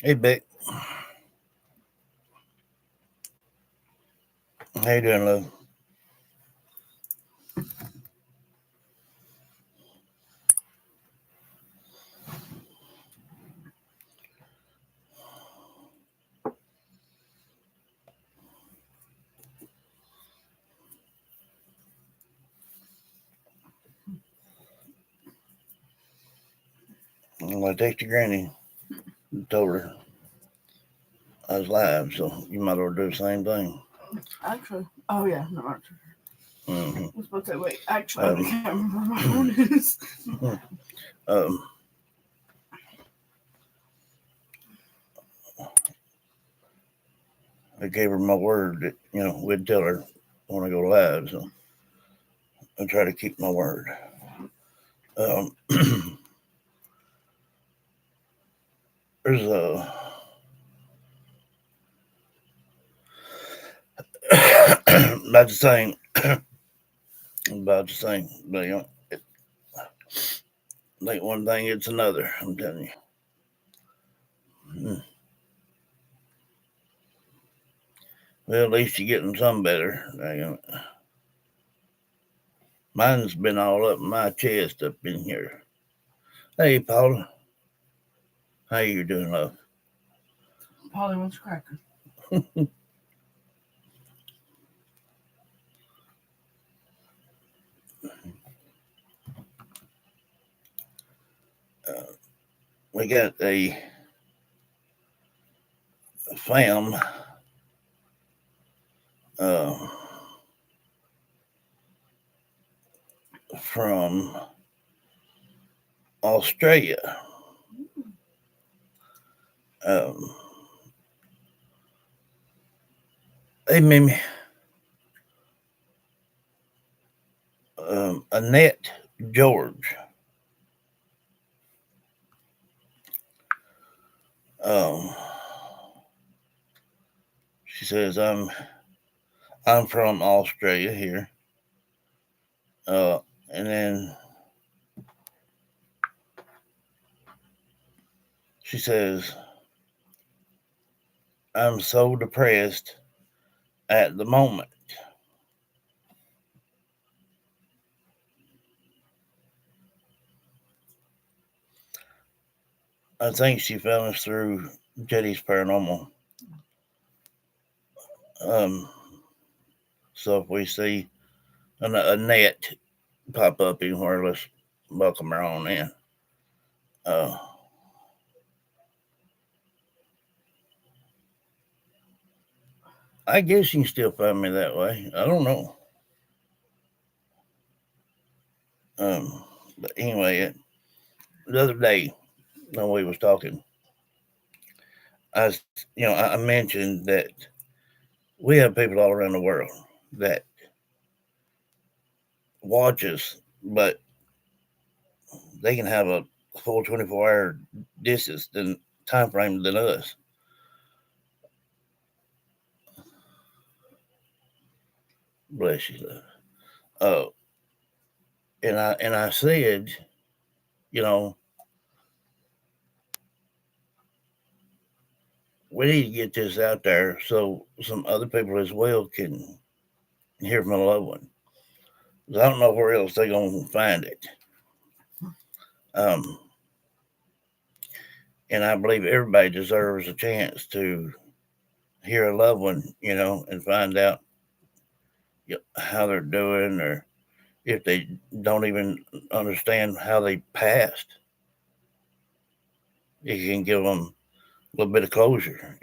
Hey, Beck. How you doing, love? I texted Granny and told her I was live, so you might as well do the same thing. Actually, oh yeah, no, actually. Mm-hmm. I was about to say, wait, actually, I Um, can't remember where my phone is. um, I gave her my word that we'd tell her when I go live, so I try to keep my word. Um, there's a about the same, about the same, but like one thing, it's another. I'm telling you. Mm. Well, at least you're getting some better. Mine's been all up my chest up in here. Hey, Paula, how you doing, love? Polly wants crackers. We got a fam uh, from Australia. Um, hey, Mimi, Annette George. Um, she says I'm from Australia here. Uh, and then she says I'm so depressed at the moment. I think she found us through Jetty's Paranormal. Um, so if we see a net pop up anywhere, let's welcome her on in. Uh, I guess you can still find me that way. I don't know. Um, but anyway, the other day when we was talking, I mentioned that we have people all around the world that watch us, but they can have a full 24-hour distance than time frame than us. Bless you, love. Uh, and I said, you know, we need to get this out there so some other people as well can hear from a loved one. 'Cause I don't know where else they're gonna find it. Um, and I believe everybody deserves a chance to hear a loved one, and find out how they're doing, or if they don't even understand how they passed, it can give them a little bit of closure.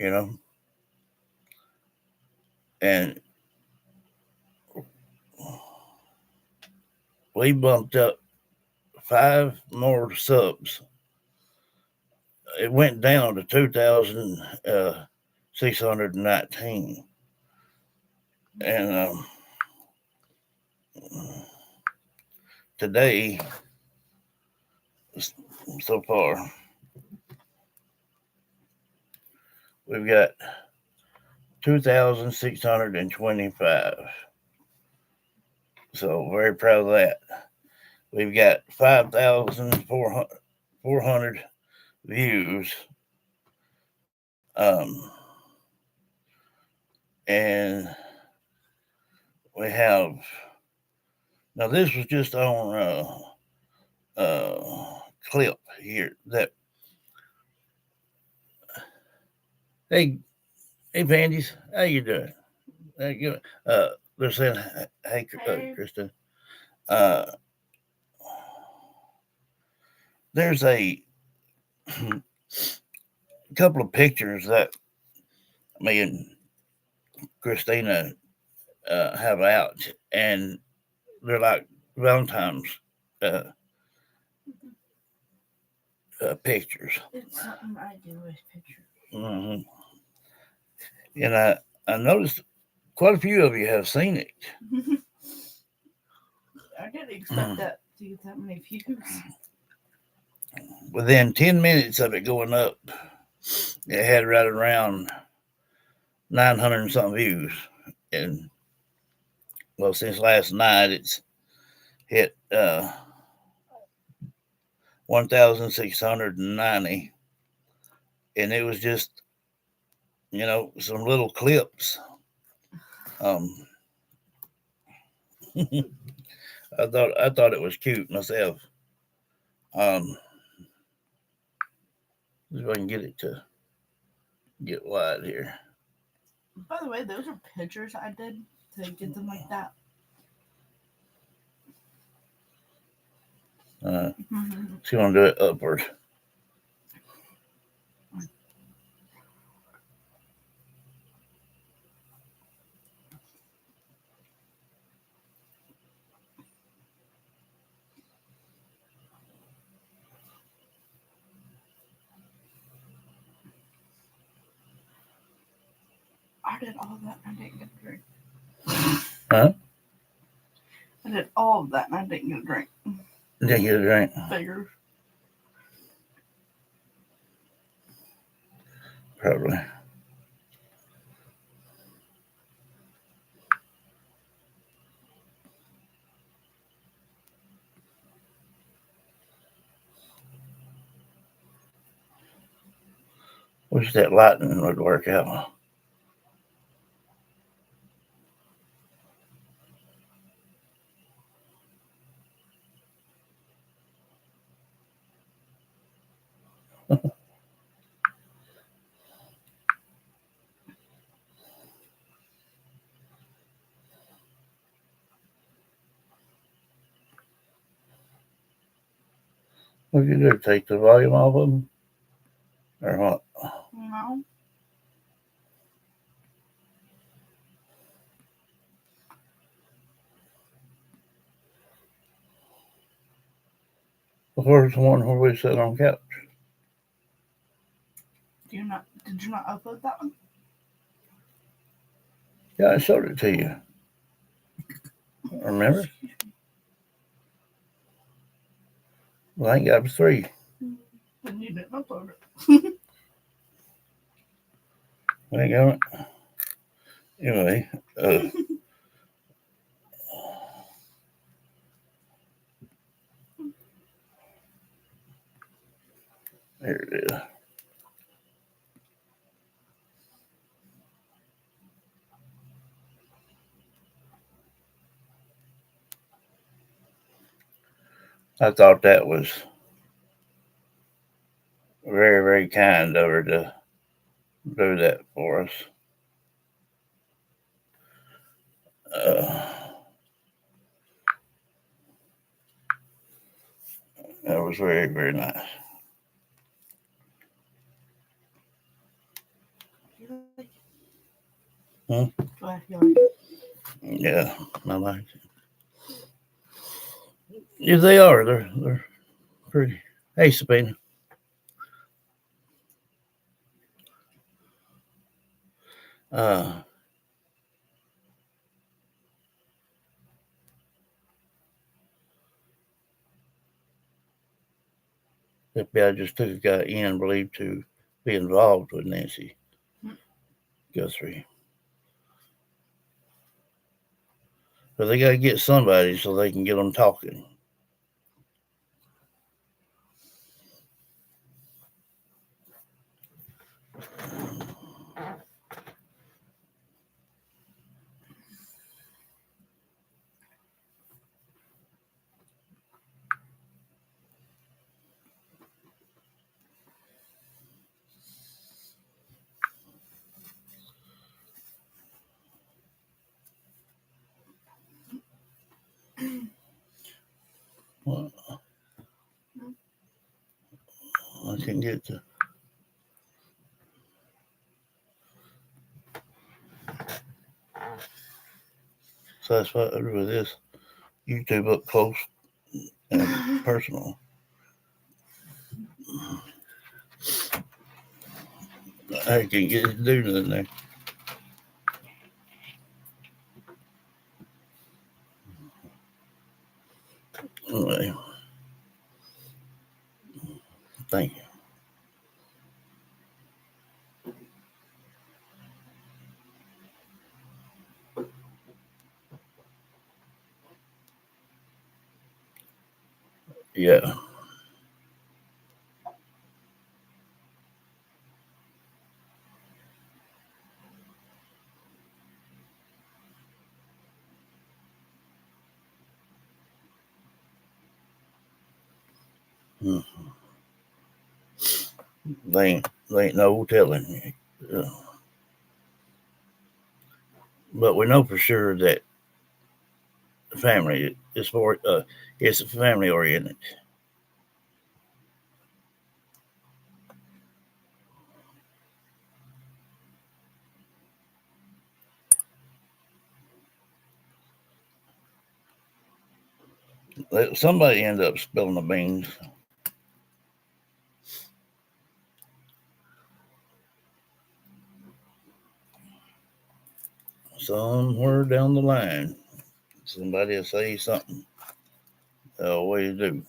And we bumped up 5 more subs. It went down to 2,619, and today so far we've got 2,625. So very proud of that. We've got 5,400 views Um, and we have now. This was just on clip here. That hey hey Pandies, how you doing? How you doing? They're saying hey, Hey. Kristen. Uh, there's a couple of pictures that me and Christina have out, and they're like Valentine's uh, pictures. It's something I do with pictures. Hmm. And I noticed quite a few of you have seen it. I didn't expect that to get that many views. Within 10 minutes of it going up, it had right around 900 and something views. And well, since last night, it's hit 1,690. And it was just, some little clips. Um, I thought it was cute myself. Um, see if I can get it to get wide here. By the way, those are pictures I did to get them like that. She's gonna do it upward. I did all of that and I didn't get a drink. Huh? I did all of that and I didn't get a drink. Didn't get a drink. Figures. Probably. Wish that lightning would work out. What you do? Take the volume off of them, or what? No. Where's the one where we sit on couch? Did you not upload that one? Yeah, I showed it to you. Remember? Well, I think I was 3. Then you didn't upload it. There you go. Anyway, here it is. I thought that was very, very kind of her to do that for us. Uh, that was very, very nice. Hmm? Do I feel like it? Yeah, I like it. Yeah, they are. They're pretty. Hey, Sabina. Uh, FBI just took a guy in believed to be involved with Nancy Guthrie. But they got to get somebody so they can get them talking. Well, I can't get to. So that's what I do with this YouTube up close and personal. I can't get it to do nothing there. Anyway, thank you. Yeah. Hmm. They ain't no telling. Uh, but we know for sure that family is for it's family oriented. Somebody end up spilling the beans somewhere down the line. Somebody will say something. They always do.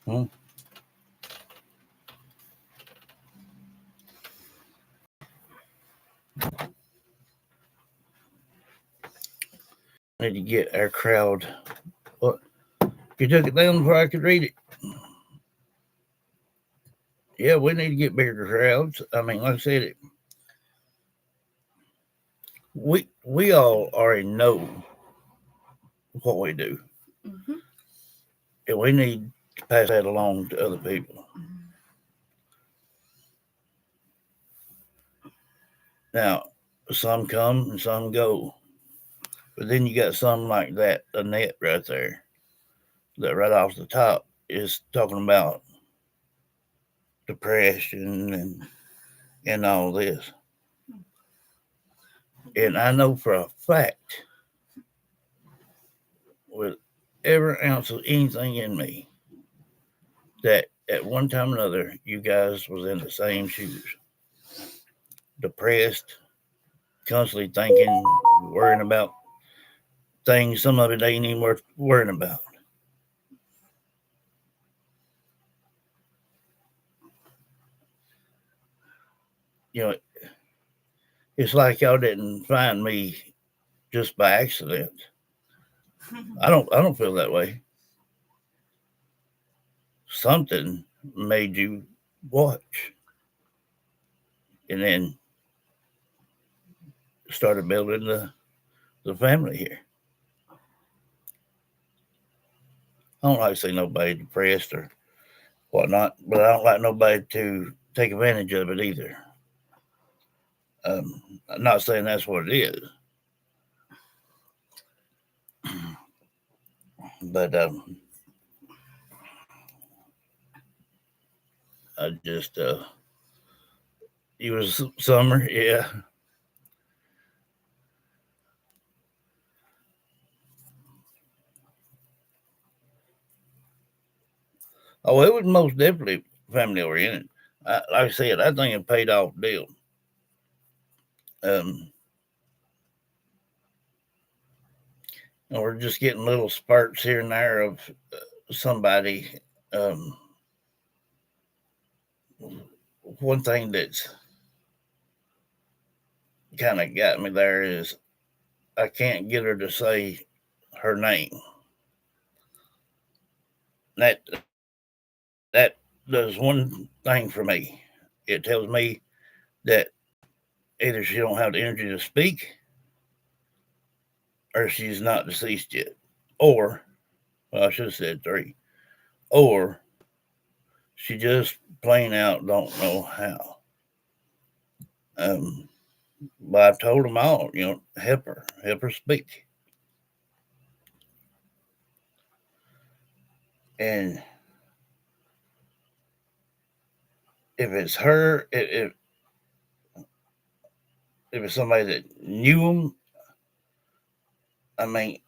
Hmm? Need to get our crowd. What? You took it down before I could read it. Yeah, we need to get bigger crowds. I mean, like I said, we all already know what we do, Mm-hmm. and we need to pass that along to other people. Now, some come and some go, but then you got some like that Annette right there, that right off the top is talking about depression and all this. And I know for a fact, with every ounce of anything in me, that at one time or another, you guys was in the same shoes, depressed, constantly thinking, worrying about things. Some of it ain't even worth worrying about. You know, it's like y'all didn't find me just by accident. I don't feel that way. Something made you watch, and then started building the family here. I don't like to see nobody depressed or whatnot, but I don't like nobody to take advantage of it either. I'm not saying that's what it is, but I just it was summer, yeah. Oh, it was most definitely family oriented. Like I said, I think it paid off deal. Um, and we're just getting little spurts here and there of somebody. Um, One thing that's kind of got me there is I can't get her to say her name. That does one thing for me. It tells me that either she don't have the energy to speak, or she's not deceased yet, or well, I should have said three, or she just plain out don't know how. Um, but I've told them all, help her speak, and if it's her, if it's somebody that knew them, I mean,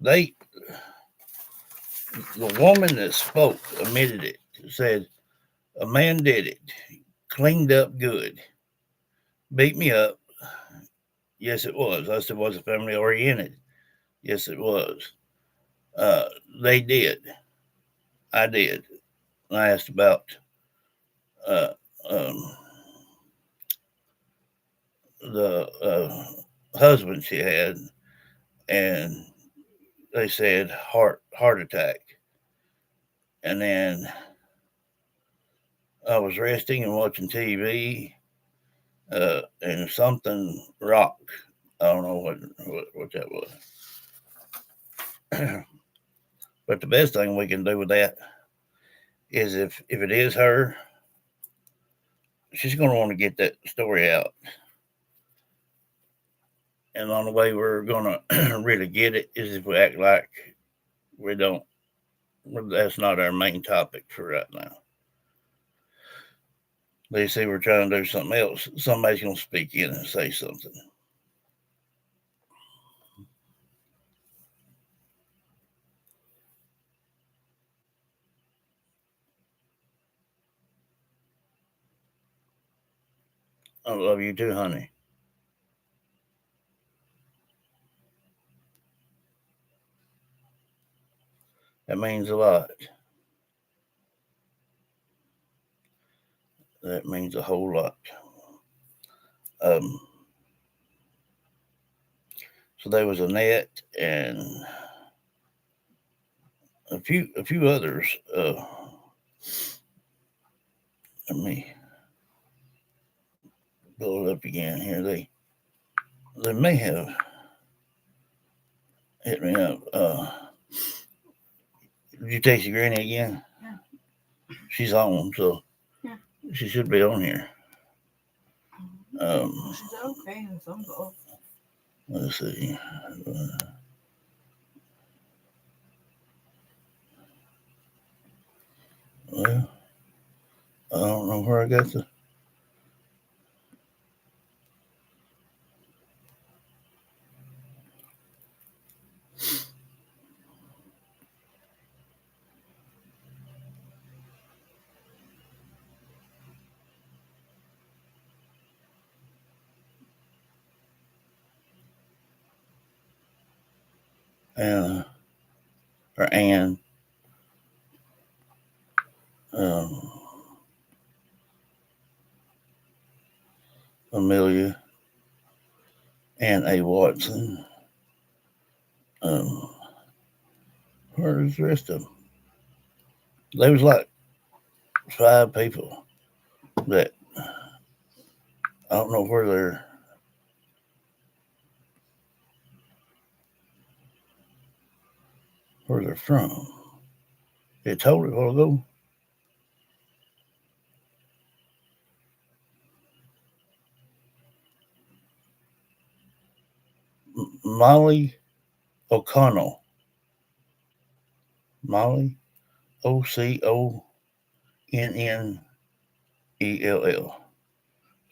they the woman that spoke admitted it, said a man did it, cleaned up good, beat me up. Yes, it was. I said, was the family oriented? Yes, it was. Uh, they did. I did. I asked about uh, um, the husband she had, and they said heart attack. And then I was resting and watching TV, and something rocked. I don't know what that was. But the best thing we can do with that is if it is her, she's going to want to get that story out. And the only way we're going to really get it is if we act like we don't. That's not our main topic for right now. They say we're trying to do something else. Somebody's going to speak in and say something. I love you too, honey. That means a lot. That means a whole lot. Um, so there was Annette and a few others. Let me pull it up again here. They may have hit me up. Did you text your granny again? Yeah. She's on, so Yeah. she should be on here. She's okay and thumbs off. Let's see. Well, I don't know where I got the. Anna or Ann, um, Amelia, and A. Watson. Um, where's the rest of them? There was like five people that I don't know where they're from. They told it a while ago. Molly O'Connell. Molly O'Connell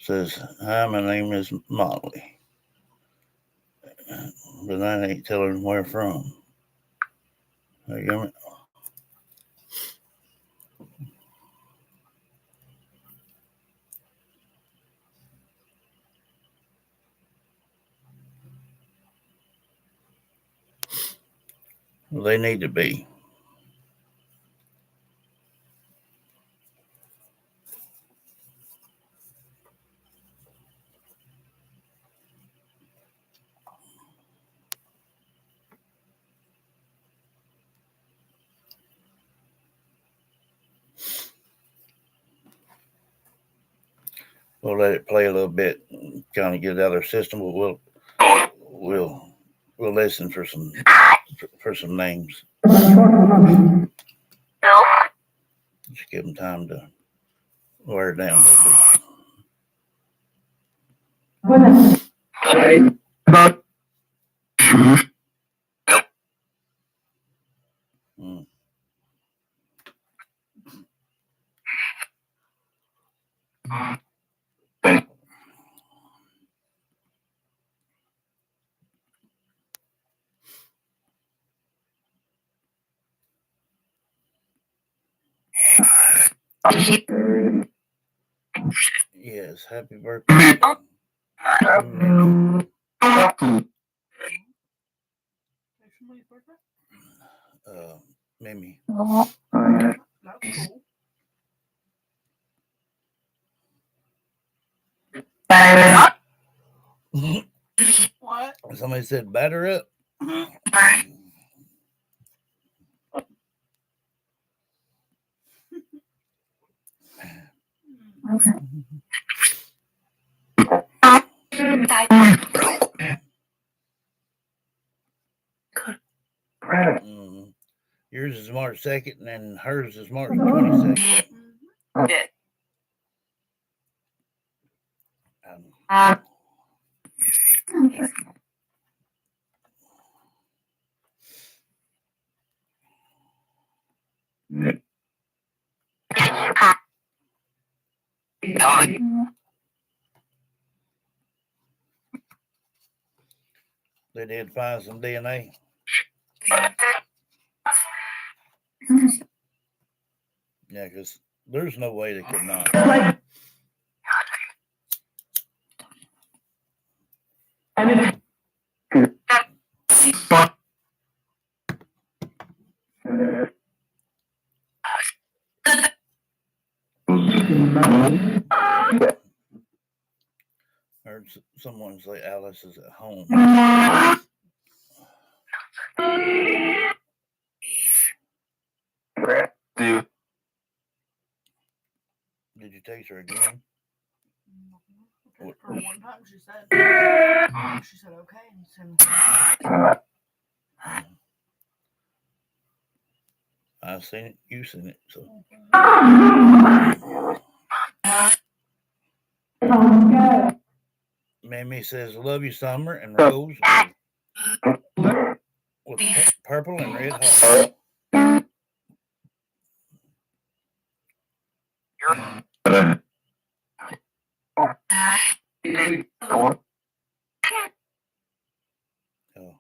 says, "Hi, my name is Molly," but I ain't telling where from. Well, they need to be. We'll let it play a little bit, kind of get it out of our system. But we'll listen for some names. Just give them time to wear it down a little bit. Yes, happy birthday. Mimi. Somebody's birthday? Mimi. That's cool. What? Somebody said batter up. Mm. Yours is March 2nd, and then hers is March 22nd. They did find some DNA. Yeah, because there's no way they could not. Heard someone say Alice is at home. Did you text her again? For one time, she said okay, and sent I seen it. You seen it. So. Mamie says, "Love you, Summer," and Rose with purple and red heart. Oh.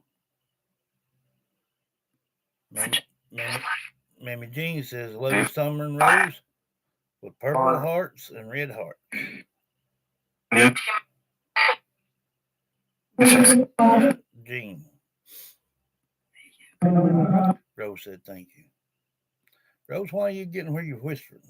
Mammy Jean says, "Love you, Summer and Rose with purple hearts and red hearts." Jean. Rose said, "Thank you." Rose, why are you getting where you're whispering?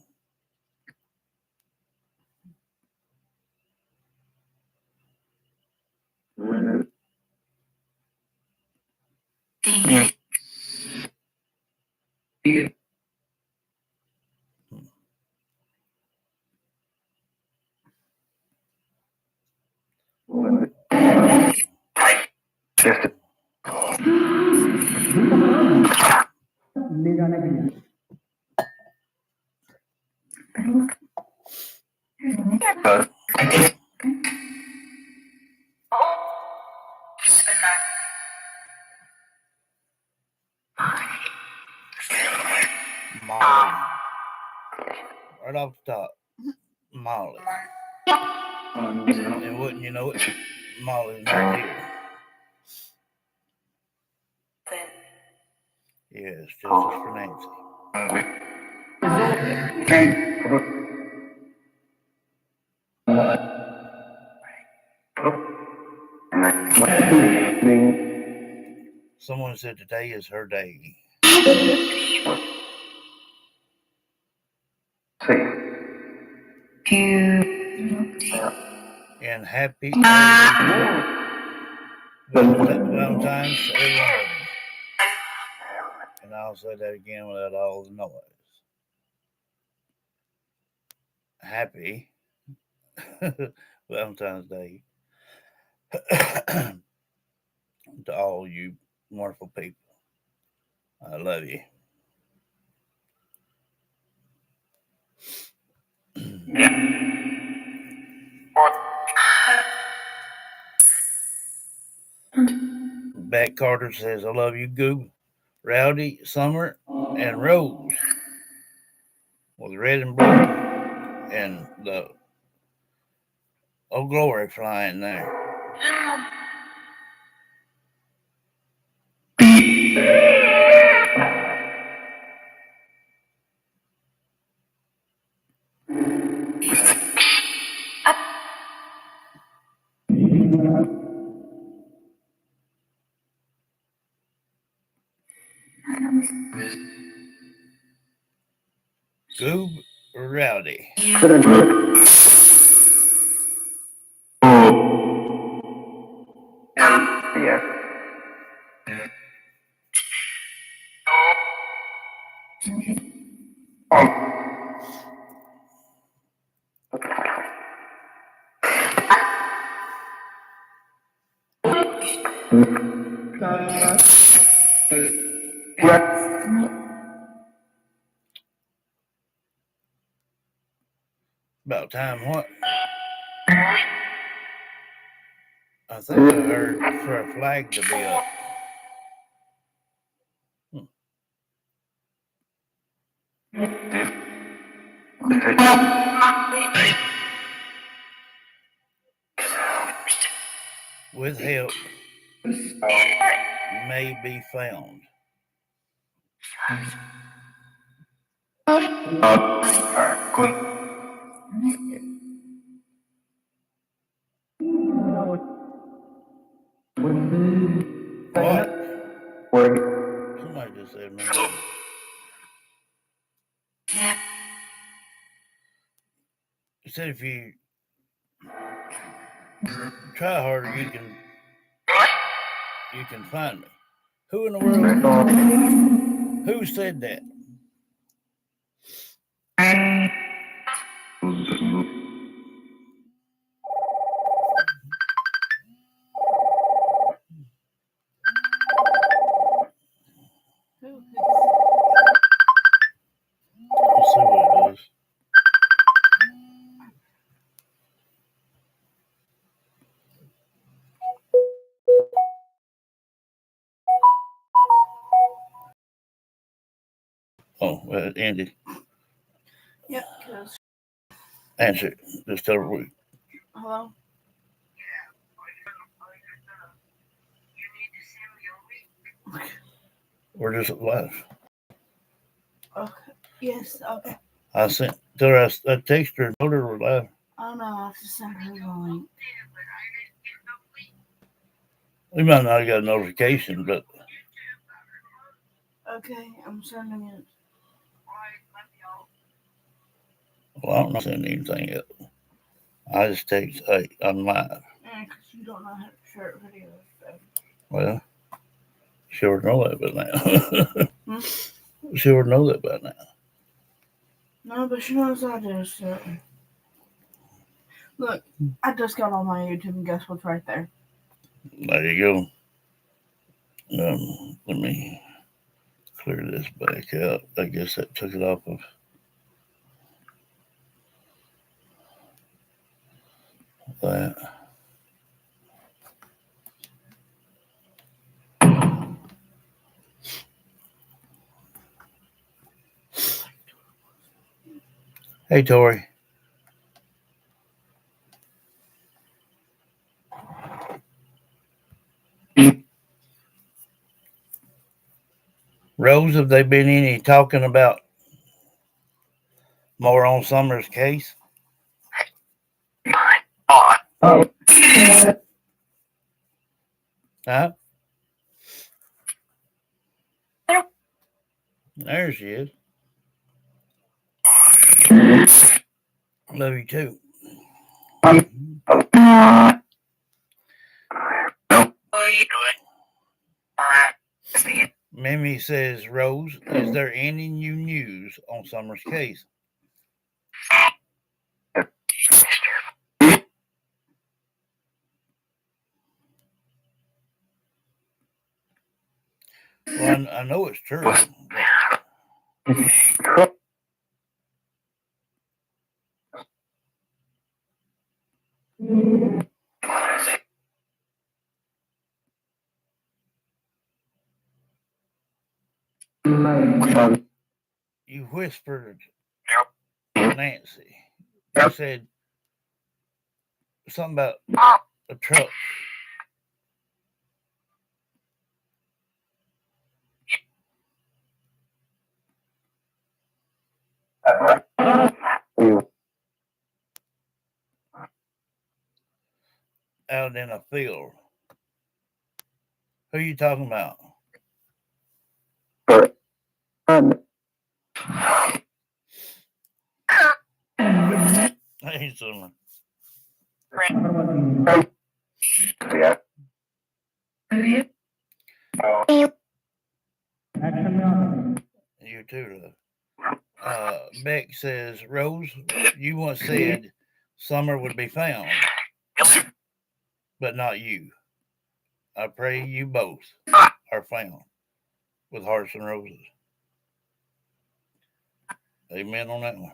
Molly. Right off the top. Molly. And wouldn't you know it, Molly's not here. Yes, justice for Nancy. Someone said today is her day. And happy Valentine's to every one of them. And I'll say that again without all the noise. Happy Valentine's Day to all you wonderful people. I love you. Beck Carter says, I love you, Goob, Rowdy, Summer, and Rose. With red and blue and the glory flying there. Goob Rowdy. About time what? I think I heard for a flag to be up. With help may be found. What? Somebody just said my name. He said if you try harder, you can find me. Who in the world? Who said that? Let's see what it is. Oh, Andy. Yep, because. Answer it. Just tell her we. Hello? We're just live. Okay. Yes, okay. I sent tell her I texted her and told her we're live. Oh no, I have to send her the link. We might not have got a notification, but Okay, I'm sending it. well, I don't know send anything yet. I just text, hey, I'm live. Yeah, because you don't know how to share videos. So. Well, she would know that by now. She would know that by now. No, but she knows I do, so. Look, I just got on my YouTube and guess what's right there? There you go. Let me clear this back out. I guess that took it off of that. Hey, Tori. Rose, have they been any talking about more on Summer's case? Huh? There she is. Love you too. Mimi says, Rose, is there any new news on Summer's case? Well, I know it's true. You whispered Nancy. You said something about a truck. Out in a field. Who are you talking about? Hey, Summer. You too, love. Beck says, Rose, you once said Summer would be found, but not you. I pray you both are found with hearts and roses. Amen on that one.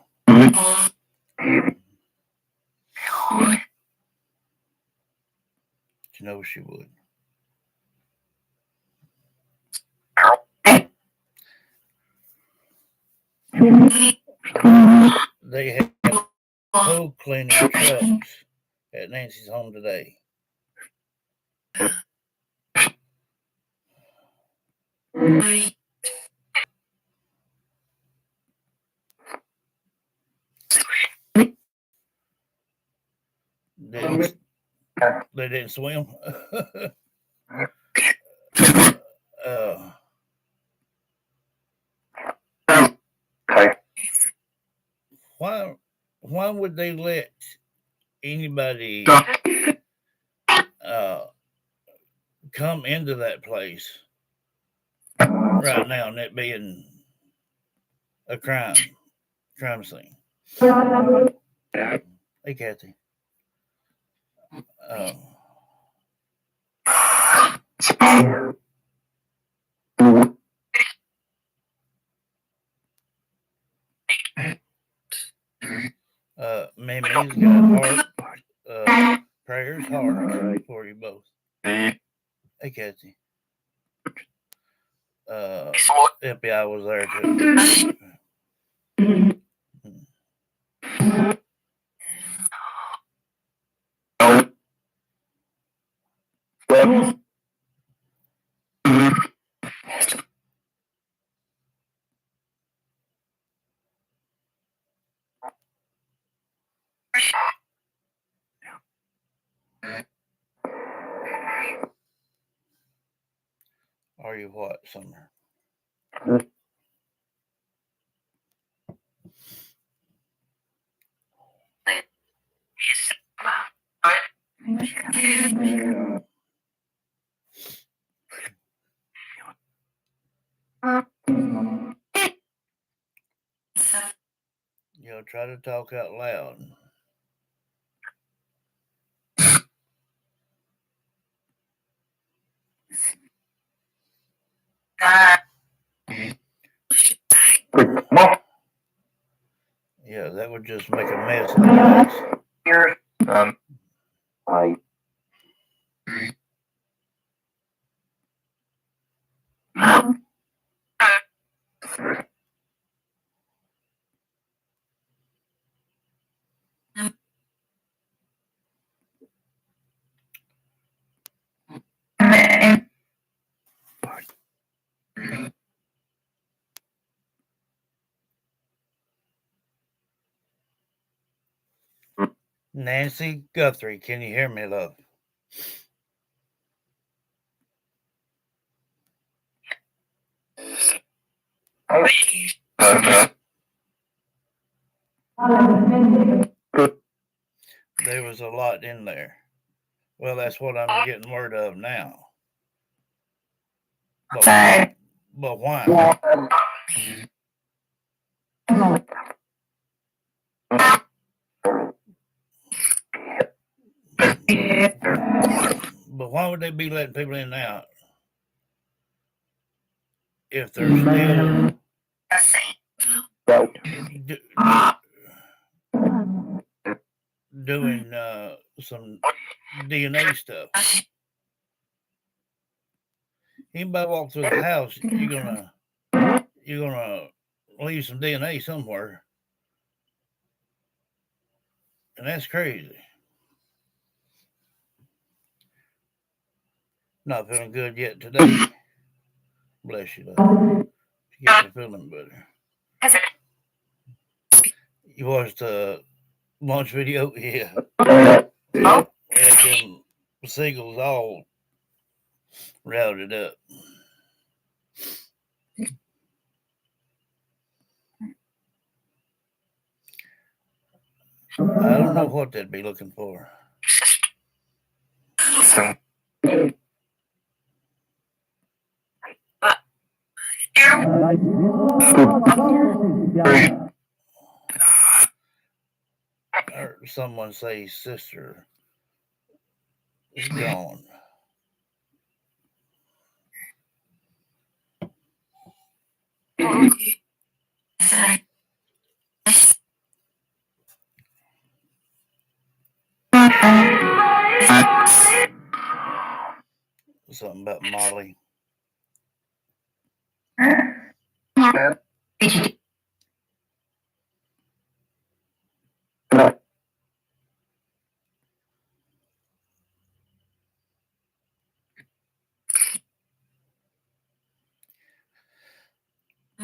You know she would. They have cold cleaning trucks at Nancy's home today. Didn't, they didn't swim. uh, why would they let anybody come into that place right now and it being a crime scene? Hey, Kathy. Mammy's got prayers heart for you both. Hey, Kathy. FBI was there too. Are you what, Summer? Try to talk out loud. Yeah, that would just make a mess of the place. Nancy Guthrie, can you hear me, love? There was a lot in there. Well, that's what I'm getting word of now. But why? But why would they be letting people in now? if they're still doing some DNA stuff. Anybody walk through the house, you're gonna leave some DNA somewhere, and that's crazy. Not feeling good yet today. Bless you, love. Get me feeling better. You watched the launch video? Yeah. We had them seagulls all routed up. I don't know what they'd be looking for. Or someone say sister is gone. Something about Molly.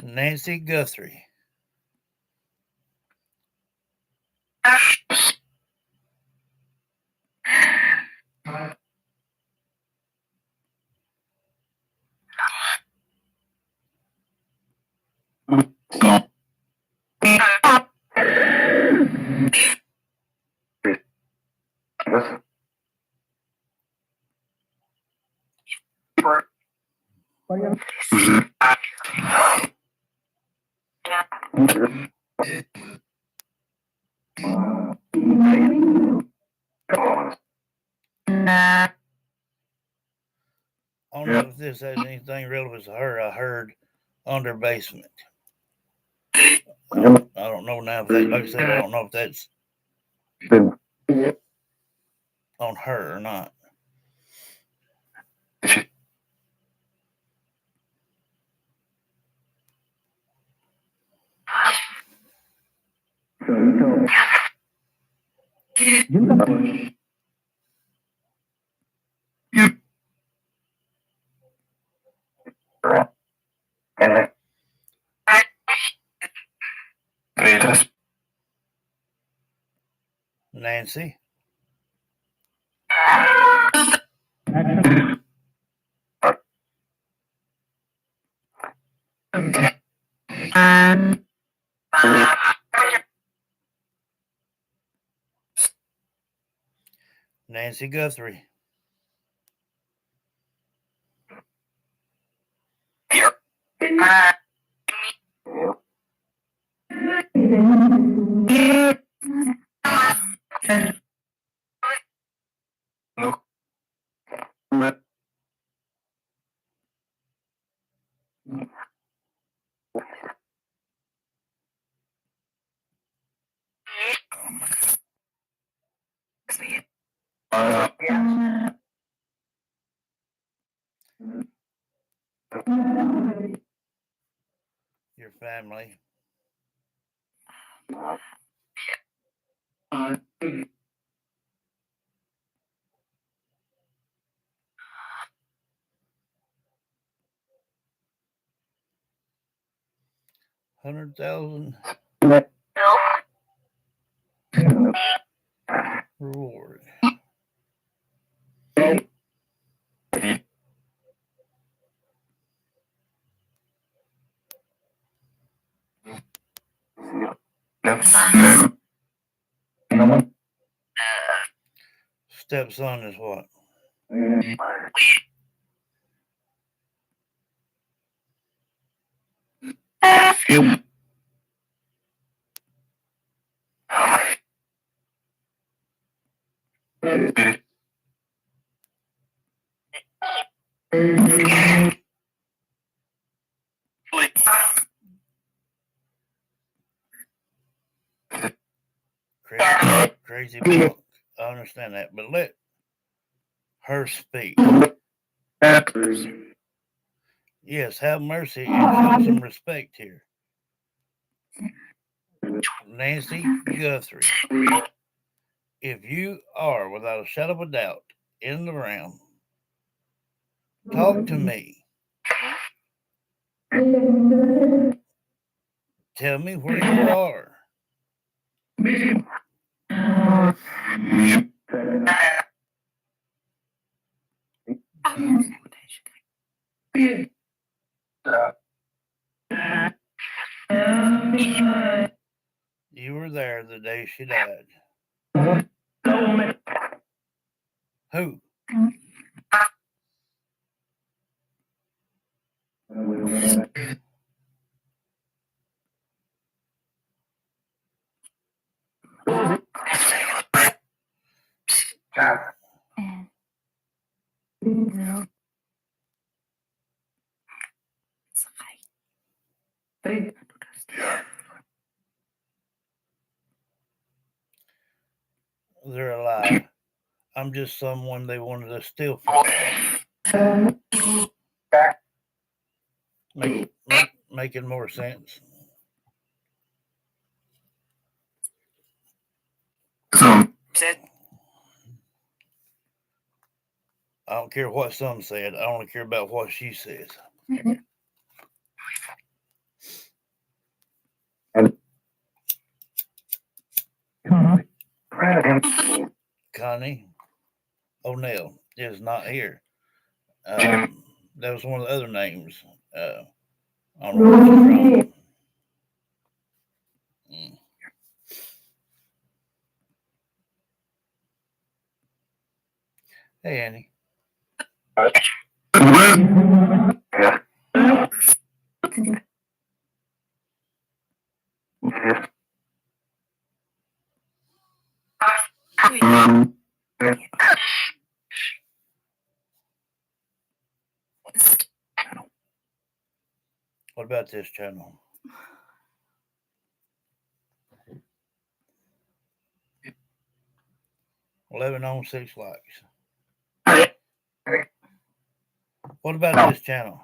Nancy Guthrie. I don't know if this has anything relevant to her. I heard under basement. I don't know now if that, like I said, I don't know if that's on her or not. Nancy. Nancy Guthrie. Your family. $100,000 reward. Stepson is what? crazy punk. I understand that, but let her speak. Yes, have mercy and show some respect here. Nancy Guthrie, if you are, without a shadow of a doubt, in the realm, talk to me. Tell me where you are. You were there the day she died. Who? They're alive. I'm just someone they wanted to steal from. Making more sense. I don't care what some said. I only care about what she says. Connie O'Neill is not here. That was one of the other names on Rose's throne. Hey, Annie. What about this channel? $11 on 6 likes. What about this channel?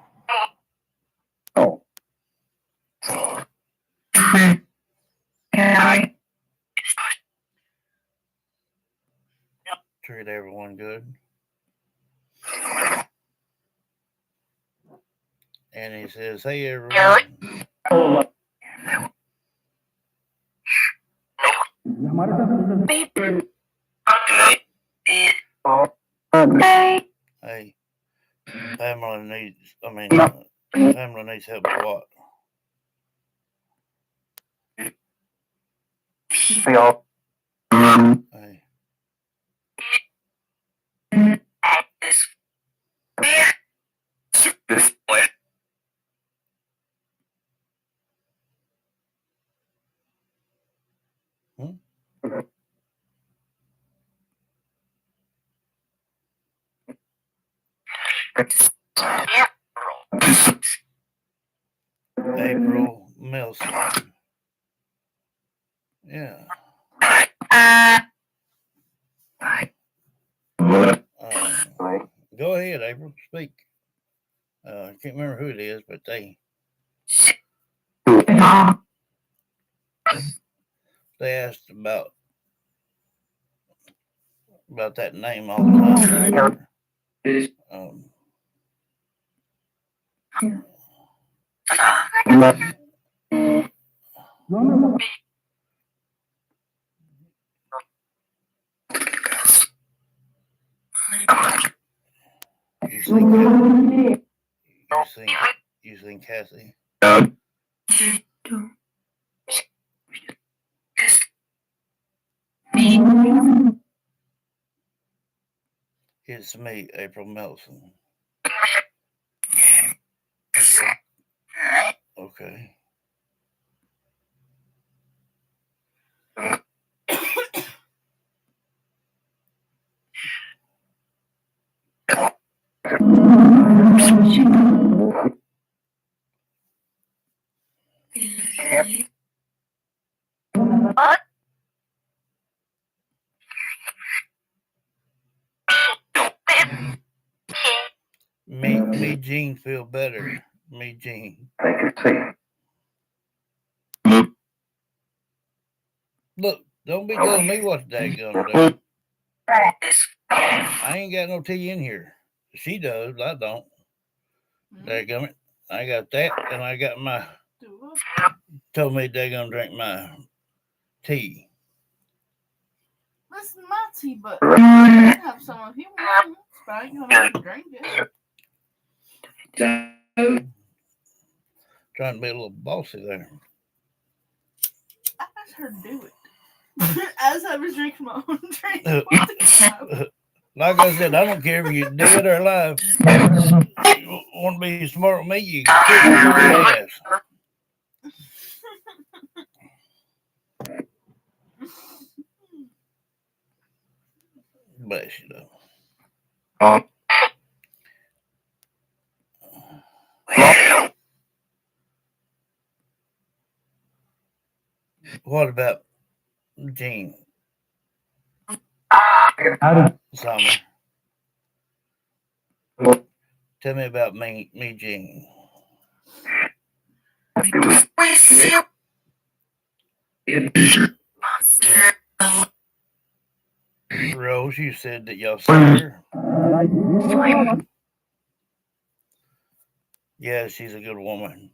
Treat everyone good. And he says, hey, everyone. Hey, Pamela needs help with what? Hey. April Milson. Yeah. Go ahead, April. Speak. I can't remember who it is, but they asked about that name all the time. You seen Cassie? It's me, April Melson. Okay. Me, Gene, feel better. Me, Gene. Look, don't be telling me what the daggum do. I ain't got no tea in here. She does, I don't. Daggum it. I got that, and I got my. Told me they gonna drink my tea. Listen to my tea, but you can have some if you want. But I ain't gonna drink it. Trying to be a little bossy there. I let her do it. As I was drinking my own drink. Like I said, I don't care if you're dead or alive. You want to be smart with me, you kick your ass. Bless you, though. What about Gene? Summer. Tell me about me, Gene. Rose, you said that y'all saw her. Yeah, she's a good woman.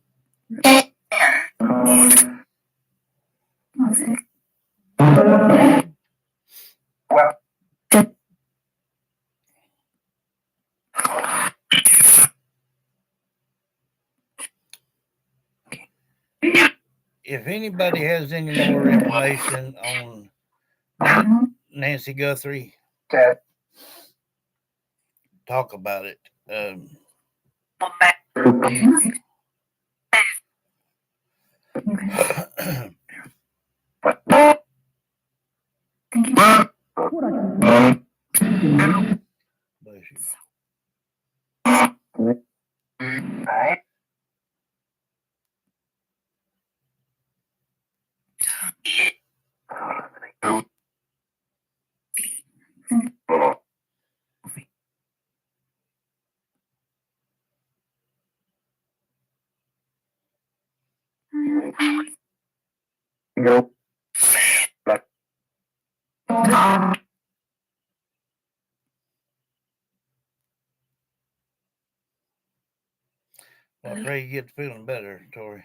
If anybody has any more information on Nancy Guthrie, talk about it. Bless you. Well, I pray you get feeling better, Tori.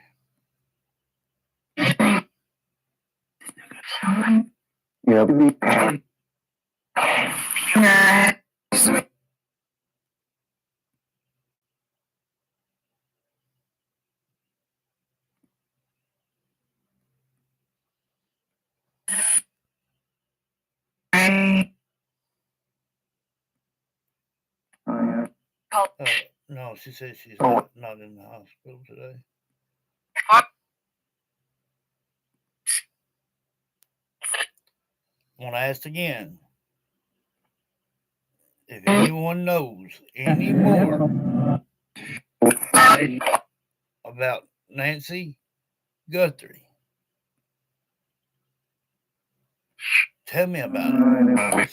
No, she says she's not in the hospital today. I want to ask again. If anyone knows any more about Nancy Guthrie, tell me about it.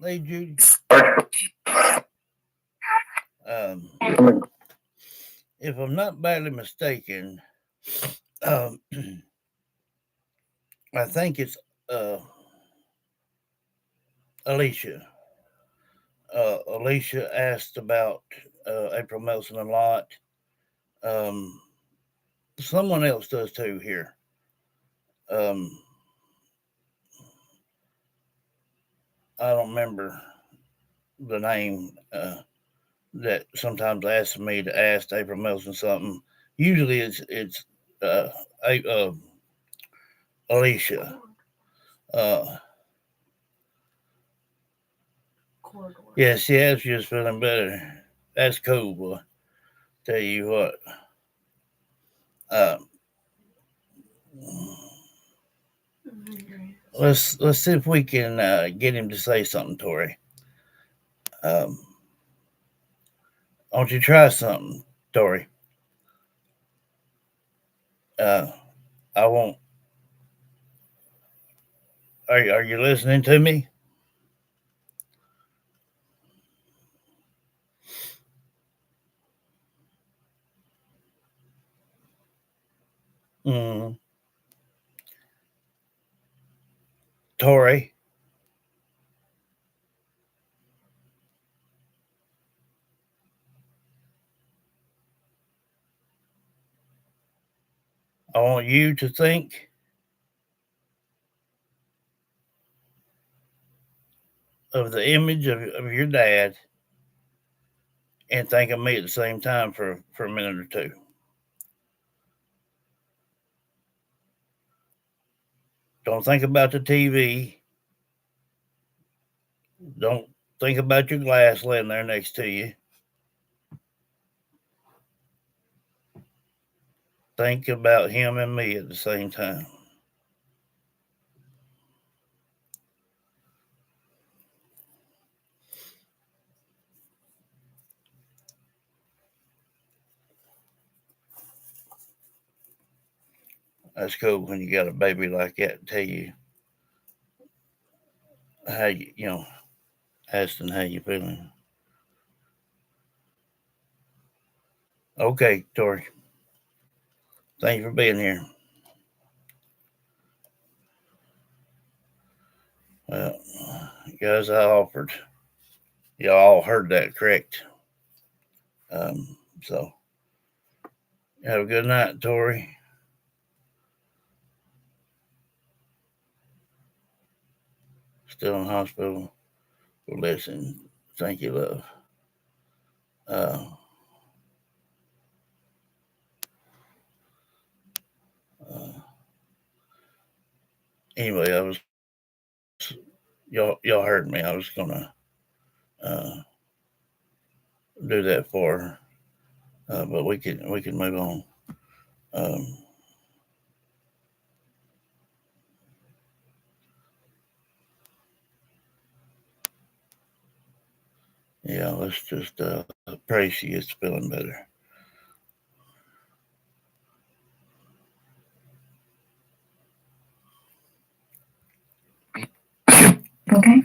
Hey, Judy. If I'm not badly mistaken, um, I think it's uh, Alicia. Alicia asked about April Melson a lot. Um, Someone else does too here. Um, I don't remember the name that sometimes asks me to ask April Melson something. Usually it's uh, uh, Alicia. Uh, yes, yes, she's feeling better. That's cool, boy. Tell you what. Uh, let's see if we can get him to say something, Tori. Um, don't you try something, Tori? Uh, I won't. Are you listening to me? Mm, Tori, I want you to think of the image of your dad and think of me at the same time for a minute or two. Don't think about the TV. Don't think about your glass laying there next to you. Think about him and me at the same time. That's cool when you got a baby like that to tell you how you asking how you feeling. Okay, Tori. Thank you for being here. Well, guys, I offered. Y'all all heard that, correct? So have a good night, Tori. Still in hospital. Well, listen, thank you, love. Uh, uh, anyway, I was y'all heard me. I was gonna uh, do that for her, but we can move on. Um, yeah, let's just pray she gets feeling better. Okay.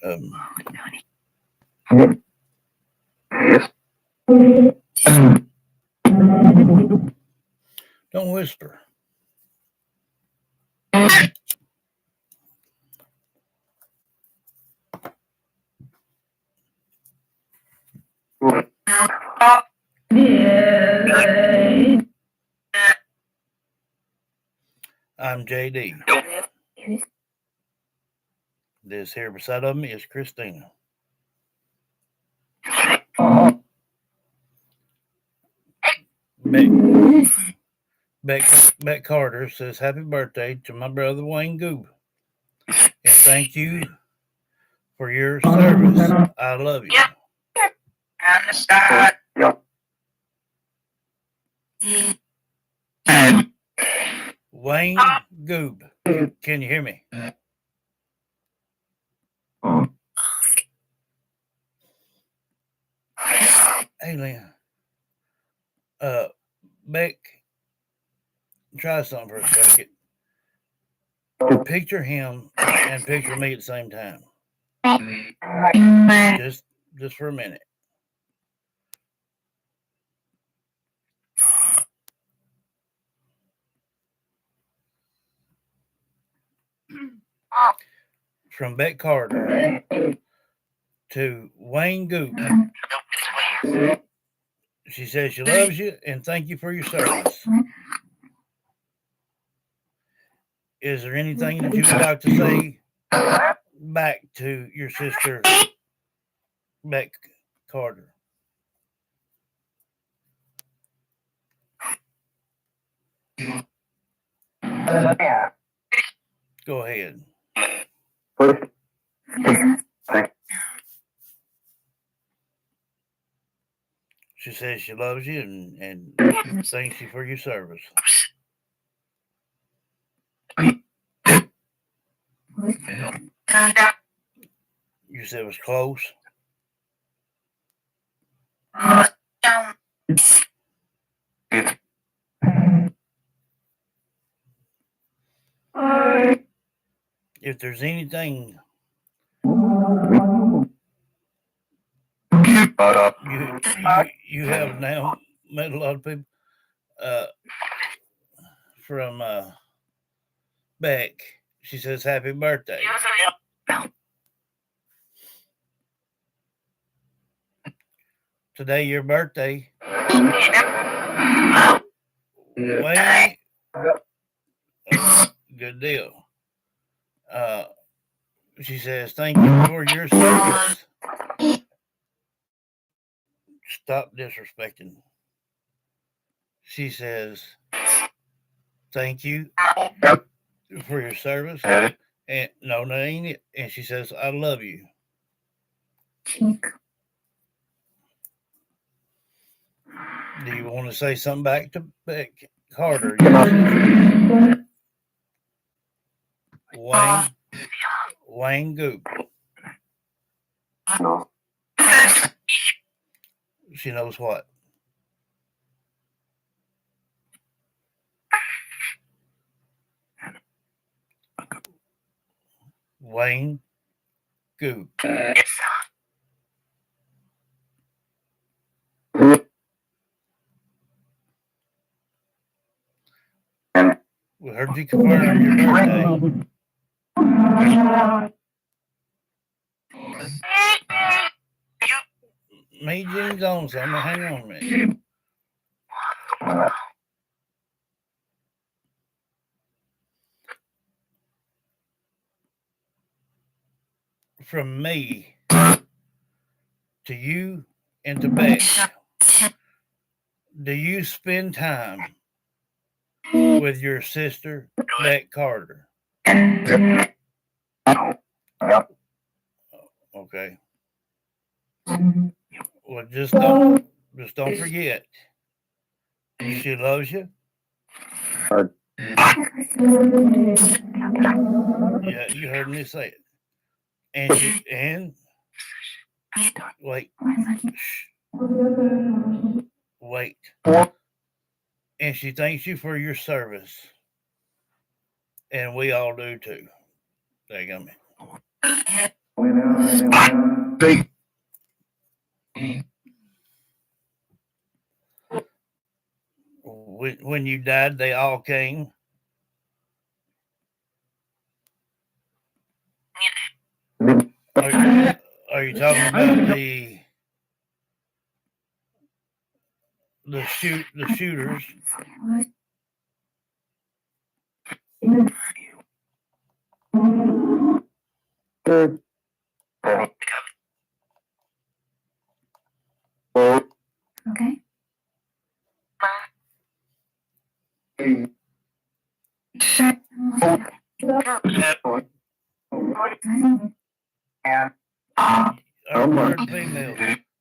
Um, don't whisper. I'm JD. This here beside of me is Christina. Beck, Beck Carter says happy birthday to my brother Wayne Goob. And thank you for your service. I love you. Wayne Goob. Can you hear me? Hey, Lynn. Beck, try something for a second. Picture him and picture me at the same time. Just for a minute. From Beck Carter to Wayne Goop. She says she loves you and thank you for your service. Is there anything that you would like to say back to your sister, Beck Carter? Go ahead. She says she loves you and thanks you for your service. You said it was close. If there's anything you have now met a lot of people uh, from Beck. She says happy birthday. Today your birthday. Wayne, good deal. Uh, she says thank you for your service. Stop disrespecting. She says thank you for your service. And no, that ain't it. And she says I love you. Do you want to say something back to Beck Carter? Yes. Wayne Goop. She knows what. Wayne Goop. We heard you confirm your birthday. Me, Jean's on, so I'm gonna hang on a minute. From me to you and to Beck, do you spend time with your sister, Beck Carter? Okay. Well, just don't forget. She loves you. Yeah, you heard me say it. And wait, wait. And she thanks you for your service, and we all do too. There you go. When you died, they all came. Are you talking about the shooters? Okay.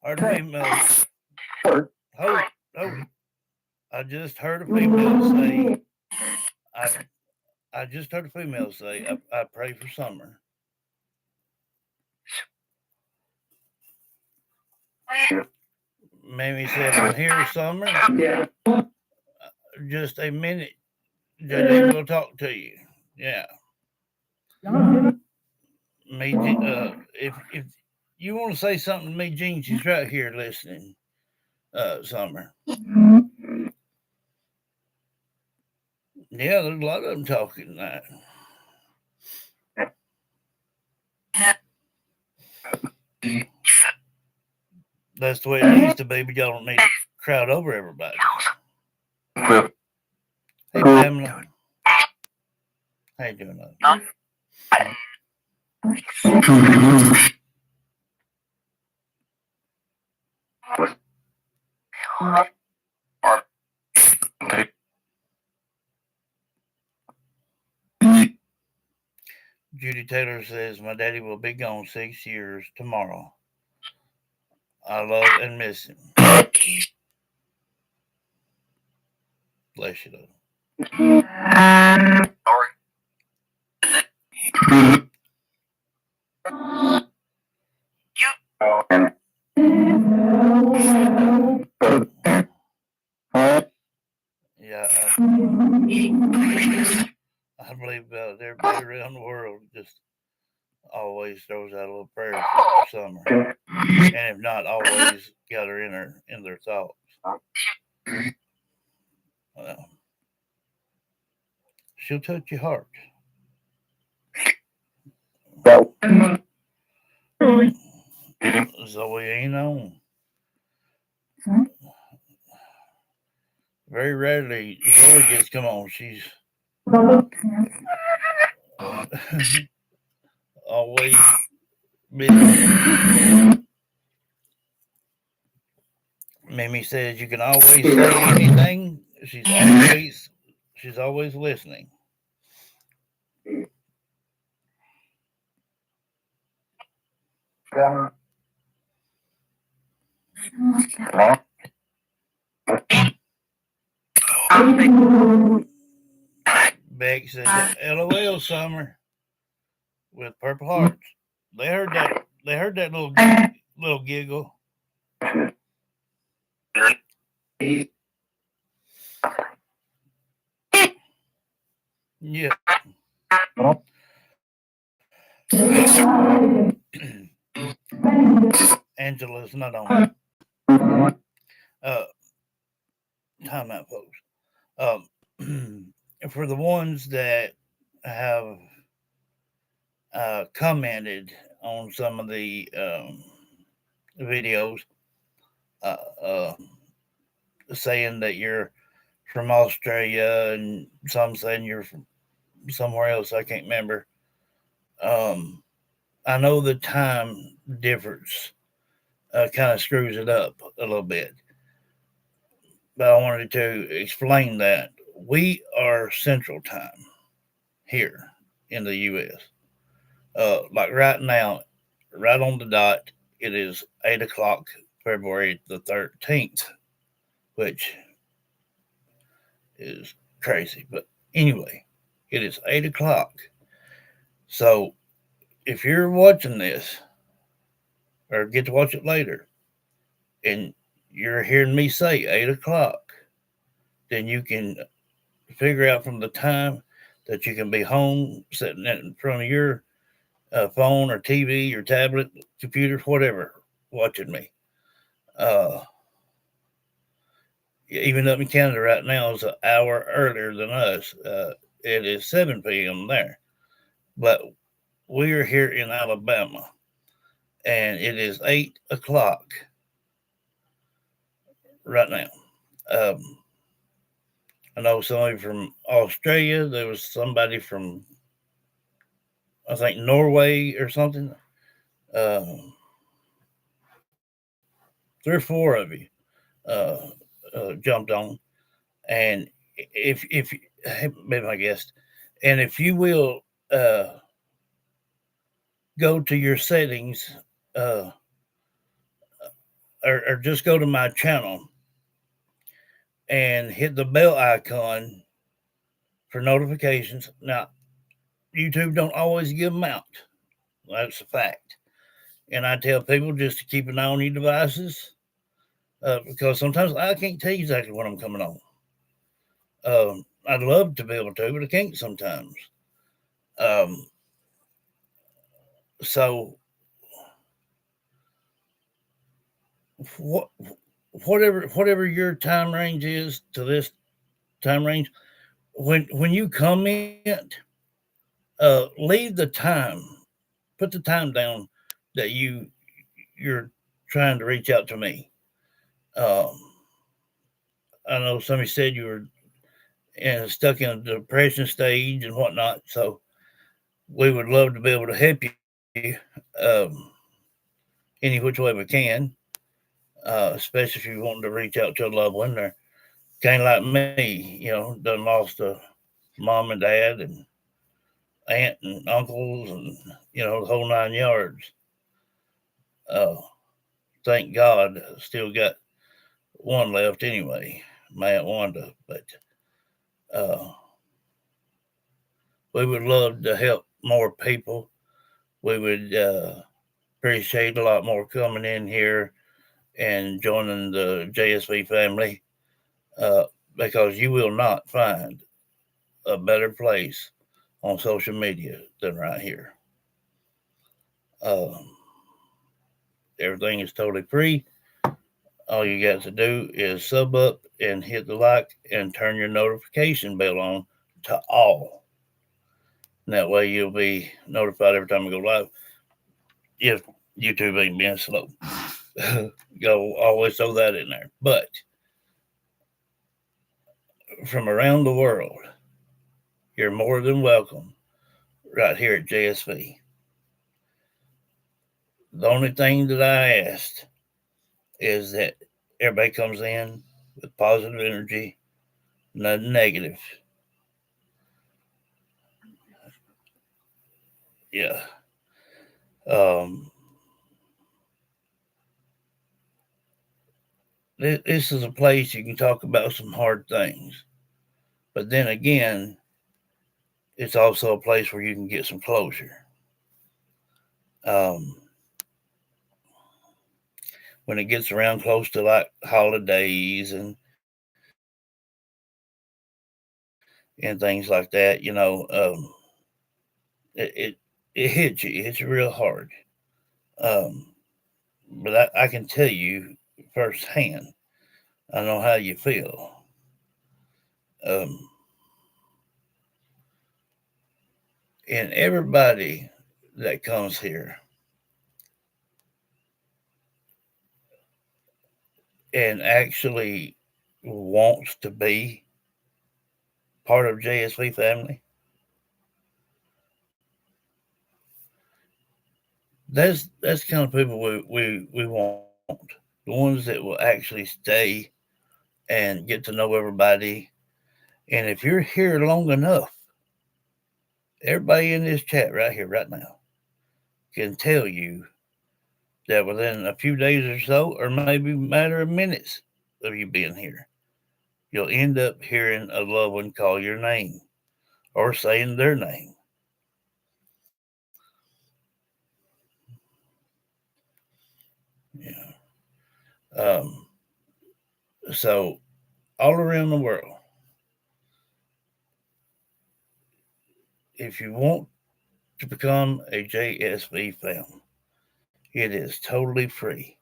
Heard females. Hold it. I just heard a female say. I just heard a female say. I pray for summer. Mammy said, "I'm here, summer. Just a minute. JJ will talk to you." Yeah. Me, if you want to say something to me, Jean, she's right here listening. Summer. Yeah, there's a lot of them talking that. That's the way it needs to be, but y'all don't need to crowd over everybody. Hey, Pamela. How you doing? Judy Taylor says, my daddy will be gone 6 years tomorrow. I love and miss him. Bless you, though. Yeah, I believe everybody around the world just always throws out a little prayer for Summer, and if not, always got her in their thoughts. Well, she'll touch your heart. Zoe ain't on. Very rarely Zoe gets come on. She's always busy. Mimi says you can always say anything. She's always listening. Beck says, "LOL, Summer," with purple hearts. They heard that. They heard that little giggle. Yeah. Angela's not on. Uh, Time out, folks. For the ones that have commented on some of the videos, uh, uh, saying that you're from Australia and some saying you're from somewhere else, I can't remember. Um, I know the time difference kind of screws it up a little bit, but I wanted to explain that we are Central Time here in the U.S. Like right now, right on the dot, it is 8 o'clock, February the 13th, which is crazy. But anyway, it is 8 o'clock. So if you're watching this or get to watch it later and you're hearing me say 8 o'clock, then you can figure out from the time that you can be home sitting in front of your phone or TV or tablet, computer, whatever, watching me. Uh, Even up in Canada right now is an hour earlier than us. It is 7 p.m. there, but we are here in Alabama, and it is 8 o'clock right now. Um, I know somebody from Australia. There was somebody from, I think, Norway or something. Three or four of you uh, jumped on, and if maybe my guest, and if you will go to your settings, uh, or just go to my channel and hit the bell icon for notifications. Now, YouTube don't always give them out. That's a fact. And I tell people just to keep an eye on your devices because sometimes I can't tell you exactly when I'm coming on. I'd love to be able to, but I can't sometimes. Um, so what, whatever your time range is to this time range, when you comment, leave the time, put the time down that you're trying to reach out to me. Um, I know somebody said you were stuck in a depression stage and whatnot, so we would love to be able to help you any which way we can, especially if you want to reach out to a loved one or kind of like me, done lost a mom and dad and aunt and uncles and the whole 9 yards. Uh, thank God, still got one left anyway, my Aunt Wanda. But uh, we would love to help more people. We would appreciate a lot more coming in here and joining the JSV family, uh, because you will not find a better place on social media than right here. Um, Everything is totally free. All you got to do is sub up and hit the like and turn your notification bell on to all. And that way you'll be notified every time we go live. If YouTube ain't being slow, go always throw that in there. But from around the world, you're more than welcome right here at JSV. The only thing that I asked is that everybody comes in with positive energy, nothing negative. Yeah. Um, this is a place you can talk about some hard things, but then again, it's also a place where you can get some closure. Um, when it gets around close to like holidays and things like that, it, it it hits you. It hits you real hard. Um, but I can tell you firsthand. I know how you feel. Um, and everybody that comes here and actually wants to be part of JSV family, that's the kind of people we want. The ones that will actually stay and get to know everybody. And if you're here long enough, everybody in this chat right here, right now, can tell you that within a few days or so, or maybe a matter of minutes of you being here, you'll end up hearing a loved one call your name or saying their name. Yeah. Um, so all around the world, if you want to become a JSV fan, it is totally free.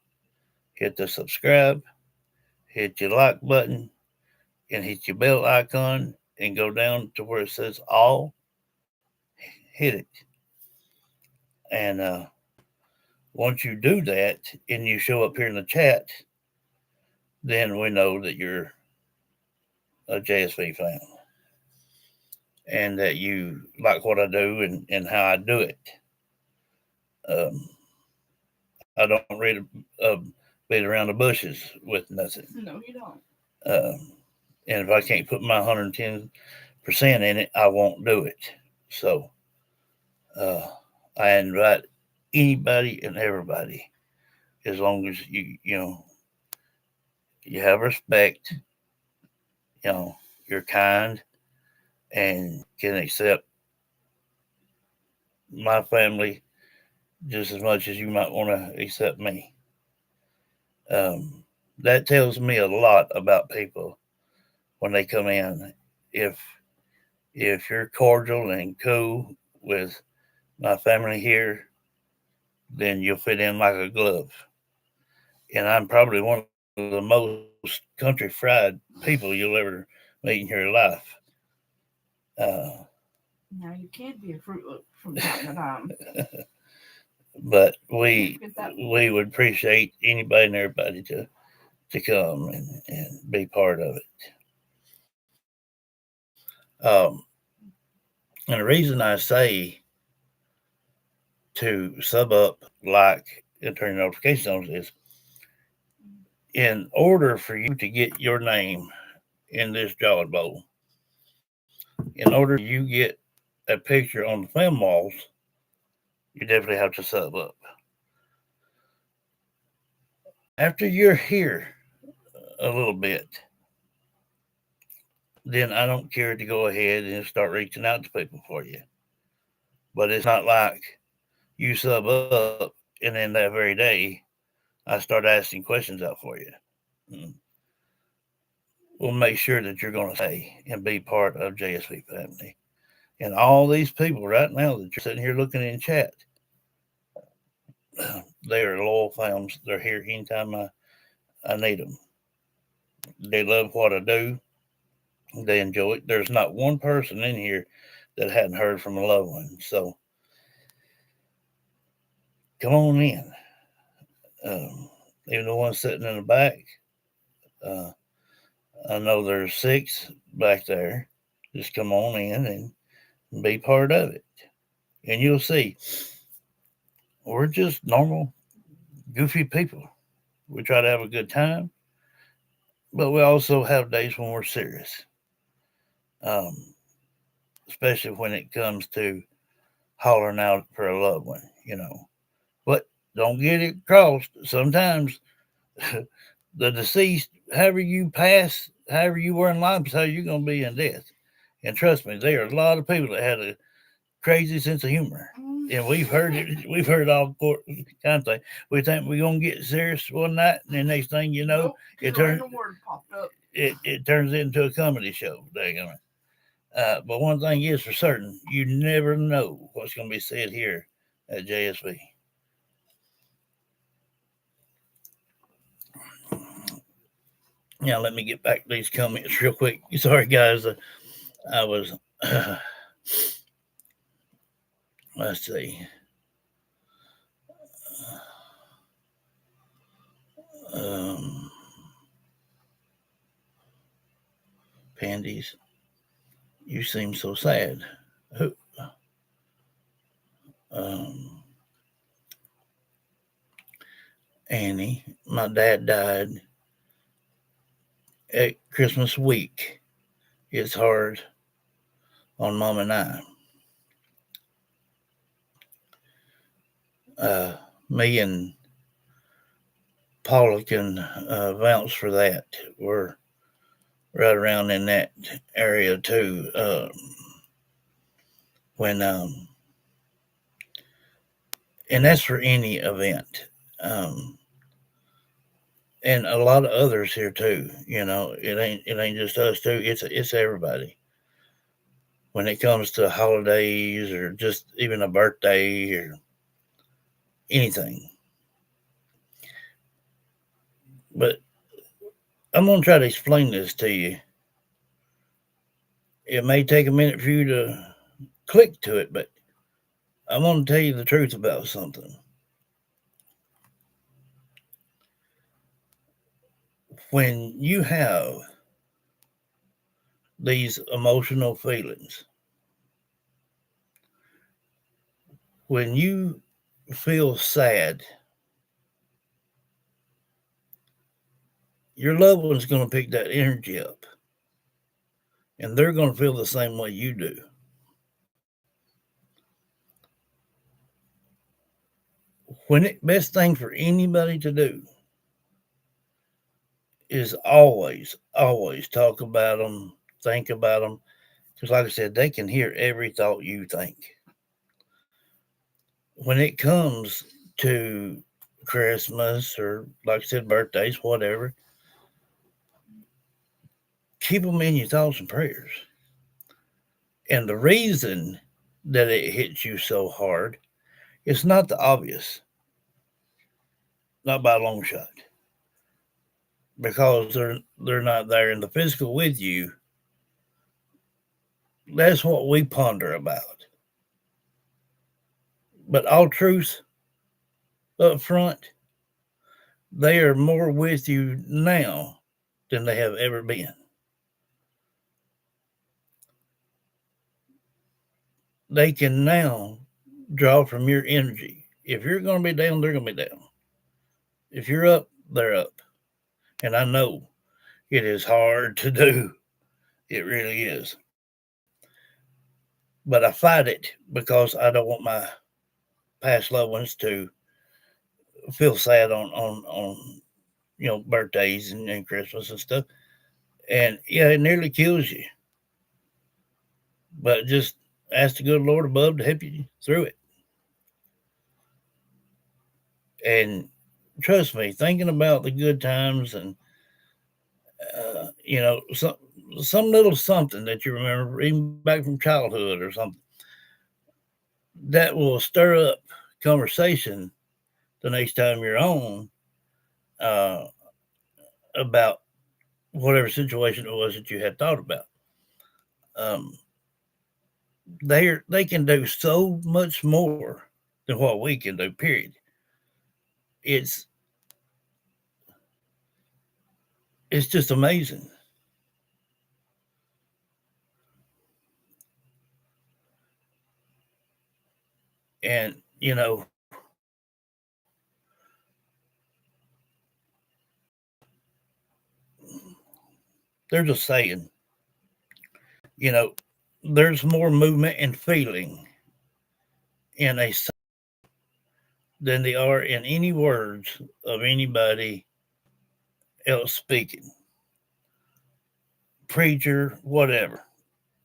Hit the subscribe, hit your like button, and hit your bell icon, and go down to where it says all, hit it. And once you do that and you show up here in the chat, then we know that you're a JSV fan and that you like what I do and how I do it. Um, I don't really beat around the bushes with nothing. No, you don't. Um, and if I can't put my 110% in it, I won't do it. So uh, I invite anybody and everybody, as long as you have respect, you're kind, and can accept my family just as much as you might want to accept me. Um, that tells me a lot about people when they come in. If if you're cordial and cool with my family here, then you'll fit in like a glove. And I'm probably one of the most country fried people you'll ever meet in your life. Uh, Now you can be a Fruit Loop from time to time. but Can't we forget that. we would appreciate anybody and everybody to come and be part of it. Um, and the reason I say to sub up, like, and turn your notifications on is in order for you to get your name in this Jolly Bowl, in order you get a picture on the film walls, you definitely have to sub up. After you're here a little bit, then I don't care to go ahead and start reaching out to people for you. But it's not like you sub up and then that very day I start asking questions out for you. Mm. We'll make sure that you're going to stay and be part of JSV family. And all these people right now that you're sitting here looking in chat, they are loyal fans. They're here anytime I need them. They love what I do. They enjoy it. There's not one person in here that hadn't heard from a loved one. So come on in. Even the ones sitting in the back, uh, I know there's 6 back there. Just come on in and be part of it. And you'll see, we're just normal, goofy people. We try to have a good time, but we also have days when we're serious, um, especially when it comes to hollering out for a loved one. But don't get it crossed. Sometimes the deceased, however you pass, however you were in life, is how you're going to be in death. And trust me, there are a lot of people that had a crazy sense of humor. And we've heard it. We've heard all kinds of things. We think we're gonna get serious one night, and the next thing you know, it turns it turns into a comedy show. But one thing is for certain, you never know what's gonna be said here at JSV. Now let me get back to these comments real quick. Sorry guys, I was. Let's see. Um, Pandies, you seem so sad. Who? Um, Annie, my dad died at Christmas week. It's hard on Mom and I. Uh, Me and Paula can vouch for that. We're right around in that area too. When And that's for any event. Um, and a lot of others here too. It ain't just us too. It's everybody. When it comes to holidays or just even a birthday or anything. But I'm gonna try to explain this to you. It may take a minute for you to click to it, but I'm gonna tell you the truth about something. When you have these emotional feelings, when you feel sad, your loved one's gonna pick that energy up, and they're gonna feel the same way you do. Best thing for anybody to do is always talk about them, think about them, because like I said, they can hear every thought you think. When it comes to Christmas or, like I said, birthdays, whatever, keep them in your thoughts and prayers. And the reason that it hits you so hard, it's not the obvious, not by a long shot, because they're not there in the physical with you. That's what we ponder about. But all truth up front, they are more with you now than they have ever been. They can now draw from your energy. If you're going to be down, they're going to be down. If you're up, they're up. And I know it is hard to do. It really is. But I fight it because I don't want my past loved ones to feel sad on birthdays and Christmas and stuff. And yeah, it nearly kills you. But just ask the good Lord above to help you through it. And trust me, thinking about the good times and some little something that you remember, even back from childhood or something, that will stir up conversation the next time you're on uh, about whatever situation it was that you had thought about. Um, they can do so much more than what we can do. Period. It's it's just amazing, and there's a saying, you know, there's more movement and feeling in a than they are in any words of anybody else speaking, preacher, whatever,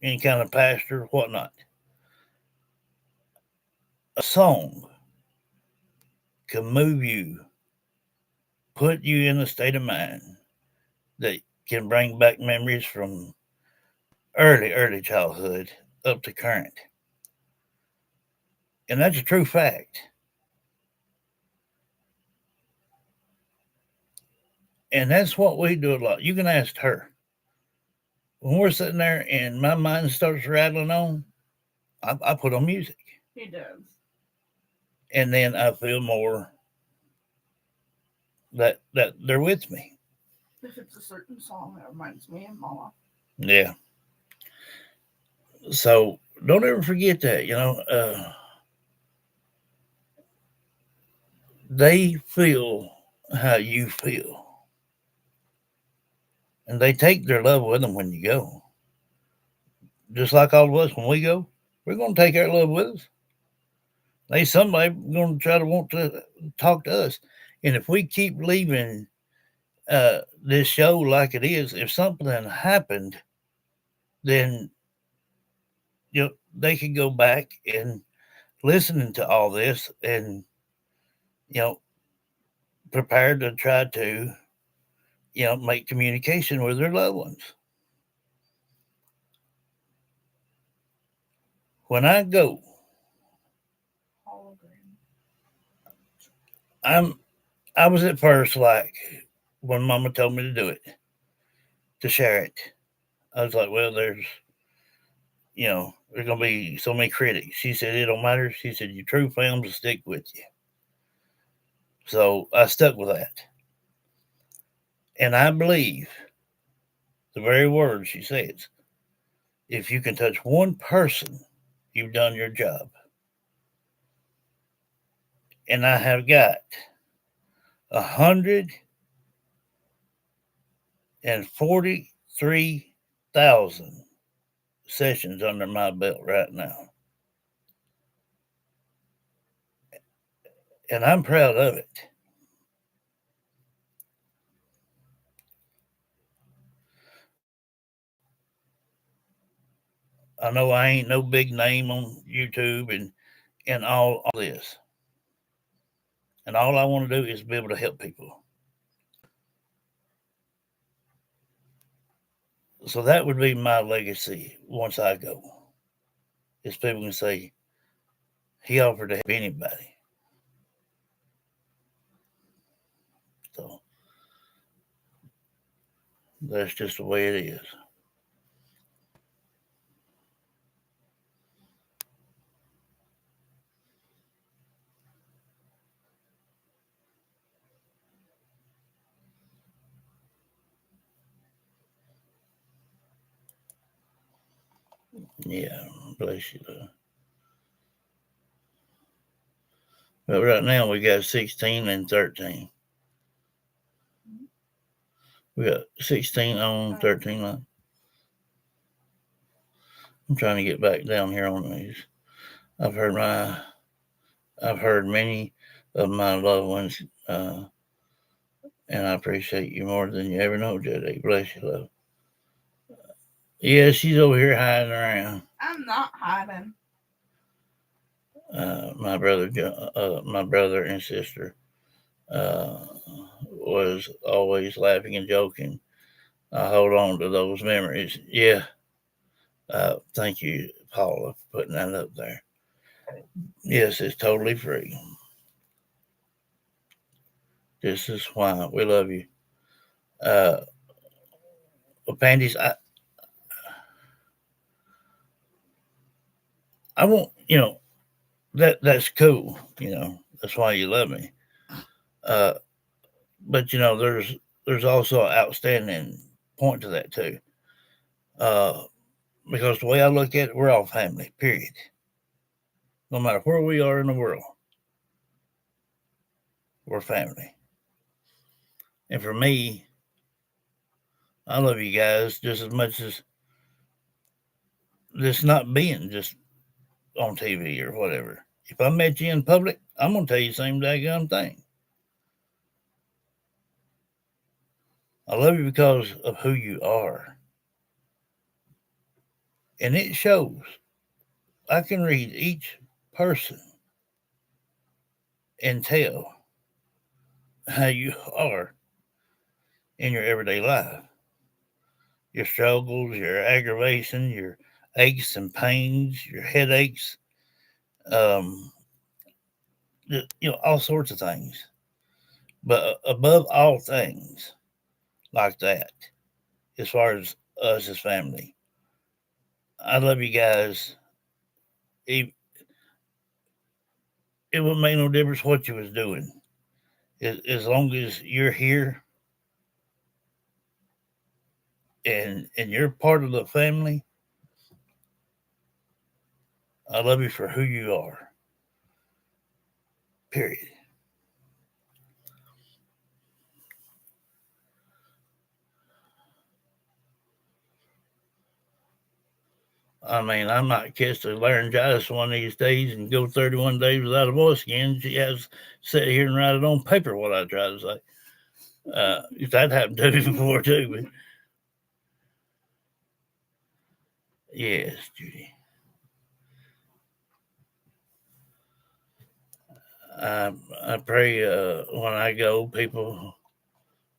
any kind of pastor, whatnot. A song can move you, put you in a state of mind that can bring back memories from early childhood up to current. And that's a true fact. And that's what we do a lot. You can ask her. When we're sitting there and my mind starts rattling on, I put on music. He does. And then I feel more that they're with me. If it's a certain song that reminds me of Mama. Yeah. So don't ever forget that. They feel how you feel, and they take their love with them when you go. Just like all of us, when we go, we're going to take our love with us. They somebody going to try to want to talk to us, and if we keep leaving this show like it is, if something happened, then they could go back and listening to all this and you know prepare to try to make communication with their loved ones. When I go, Hologram. I'm I was at first like when Mama told me to do it, to share it. I was like, well, there's gonna be so many critics. She said it don't matter. She said your true films will stick with you. So I stuck with that, and I believe the very words she says. If you can touch one person, you've done your job. And I have got 143,000 sessions under my belt right now, and I'm proud of it. I know I ain't no big name on YouTube and all this, and all I want to do is be able to help people. So that would be my legacy once I go. Is people can say he offered to help anybody. So that's just the way it is. Yeah, bless you. But right now we got 16 and 13. We got 16 on, 13 on. I'm trying to get back down here on these. I've heard I've heard many of my loved ones and I appreciate you more than you ever know, Jody. Bless you, love. Yeah, she's over here hiding around. I'm not hiding. My brother and sister uh, was always laughing and joking. I hold on to those memories. Yeah. Thank you, Paula, for putting that up there. Yes, it's totally free. This is why we love you. Uh, well, Pandies, I won't. That's cool. That's why you love me. Uh, but there's also an outstanding point to that too. Uh, because the way I look at it, we're all family. Period. No matter where we are in the world, we're family. And for me, I love you guys just as much as this not being just on TV or whatever. If I met you in public, I'm gonna tell you the same daggone thing. I love you because of who you are. And it shows. I can read each person and tell how you are in your everyday life. Your struggles, your aggravation, your aches and pains, your headaches, um, all sorts of things. But above all things like that, as far as us as family, I love you guys. It would make no difference what you was doing. As long as you're here and you're part of the family, I love you for who you are. Period. I mean, I might catch the laryngitis one of these days and go 31 days without a voice again. She has to sit here and write it on paper what I try to say. That happened to me before too, but yes, Judy. I I pray when I go, people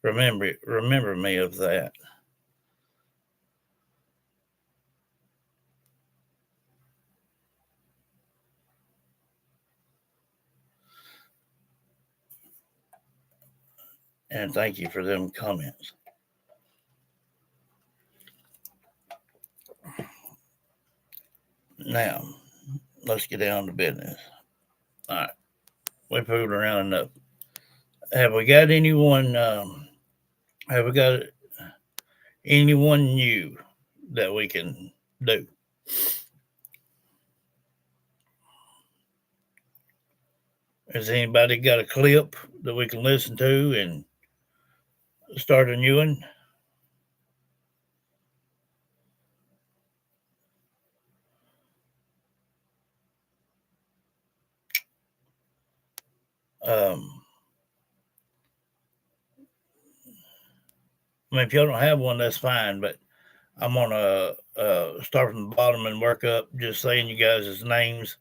remember me of that. And thank you for them comments. Now, let's get down to business. All right, we fooled around enough. Have we got anyone? Have we got anyone new that we can do? Has anybody got a clip that we can listen to and start a new one? Um, I mean, if y'all don't have one, that's fine. But I'm gonna start from the bottom and work up, just saying you guys' names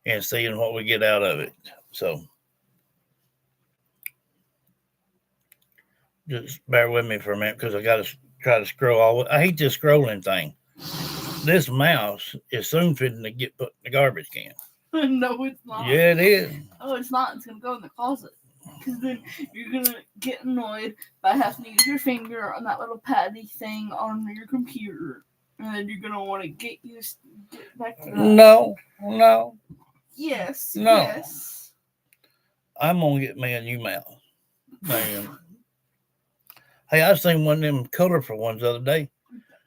and seeing what we get out of it. So just bear with me for a minute because I got to try to scroll all. I hate this scrolling thing. This mouse is soon fitting to get put in the garbage can. No, it's not. Yeah, it is. Oh, it's not. It's gonna go in the closet. Because then you're gonna get annoyed by having to use your finger on that little paddy thing on your computer, and then you're gonna want to get back to that. No. Yes. No. Yes. I'm gonna get me a new mouse. Man. Hey, I seen one of them colorful ones the other day.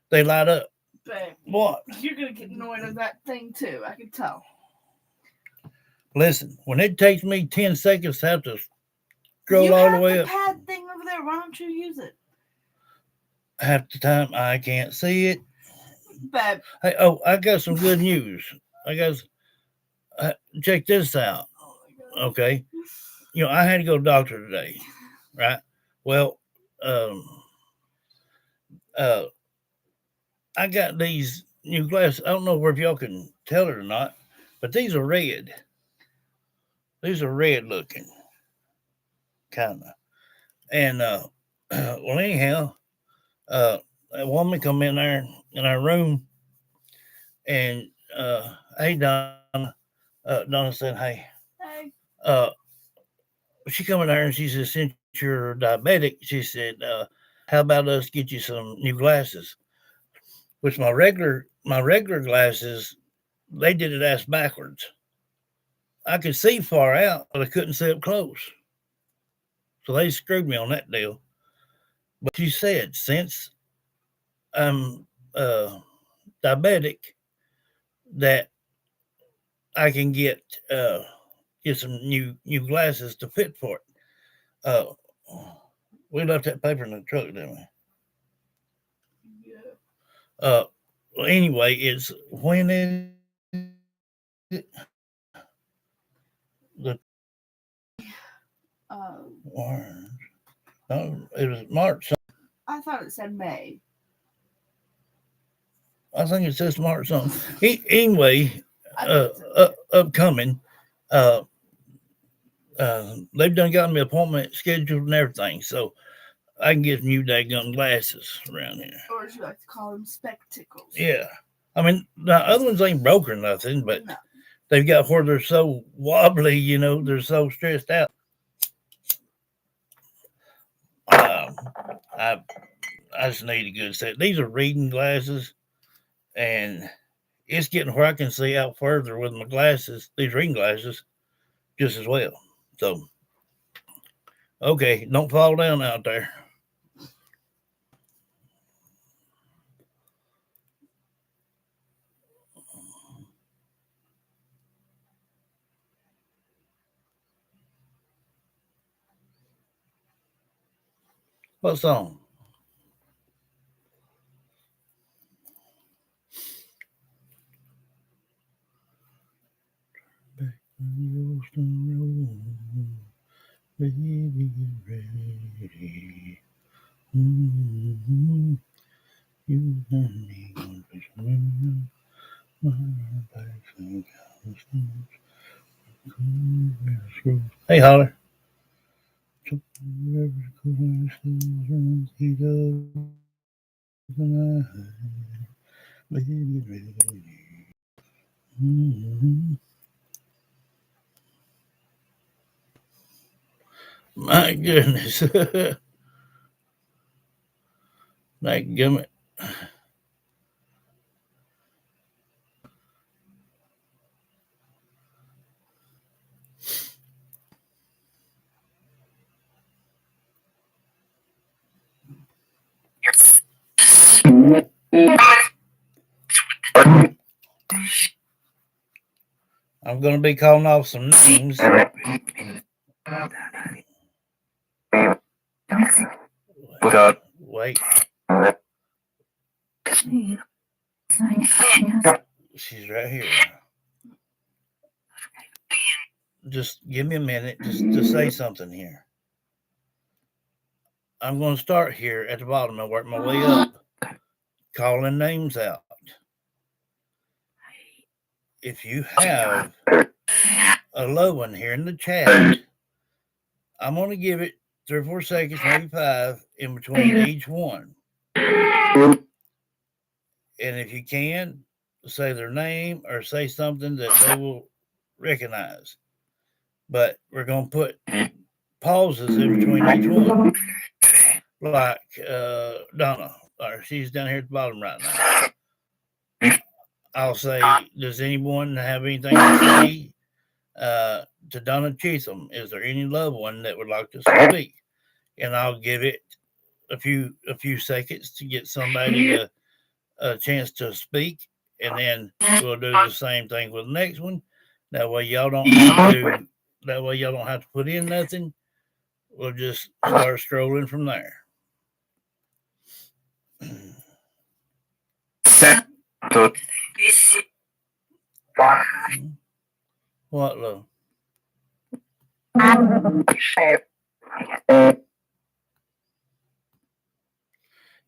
They light up. Babe, What? you're gonna get annoyed at that thing too. I can tell. Listen, when it takes me 10 seconds to have to scroll you all have the way the up, pad thing over there. Why don't you use it? half the time I can't see it. Babe. Hey, I got some good news. I got check this out. Okay, I had to go to the doctor today, right? Well, um, uh, I got these new glasses. I don't know if y'all can tell it or not, but these are red. These are red looking, kind of. And well, anyhow, uh, a woman come in there in our room, and hey Donna, Donna said hey. Hey. Uh, she come in there and she said, since you're diabetic, she said, how about us get you some new glasses? Which my regular glasses, they did it ass backwards. I could see far out, but I couldn't see up close. So they screwed me on that deal. But she said, since I'm diabetic, that I can get some new glasses to fit for it. Uh, we left that paper in the truck, didn't we? Yeah. Well, anyway, it's when is it? The March. No, it was March. I thought it said May. I think it says March something. Anyway, I thought it said May. upcoming. Uh, they've done got me appointment scheduled and everything, so I can get new daggum glasses around here. Or as you like to call them, spectacles. Yeah, I mean the other ones ain't broke or nothing, but No. they've got where they're so wobbly, they're so stressed out. Um, I I just need a good set. These are reading glasses, and it's getting where I can see out further with my glasses, these reading glasses, just as well. So, okay, don't fall down out there. What song? Baby, ready. Mm-hmm. You and me gonna be swimming. Hey, Holler. My goodness. Like, give I'm going to be calling off some names. Wait. She's right here. Just give me a minute just to say something here. I'm going to start here at the bottom and work my way up, calling names out. If you have a low one here in the chat, I'm going to give it 3 or 4 seconds, maybe 5, in between each one. And if you can, say their name or say something that they will recognize. But we're going to put pauses in between each one. Like Donna, or she's down here at the bottom right now. I'll say, does anyone have anything to say to Donna Cheatham? Is there any loved one that would like to speak? And I'll give it a few seconds to get somebody to a chance to speak, and then we'll do the same thing with the next one. That way y'all don't have to. That way y'all don't have to put in nothing. We'll just start scrolling from there. What, love?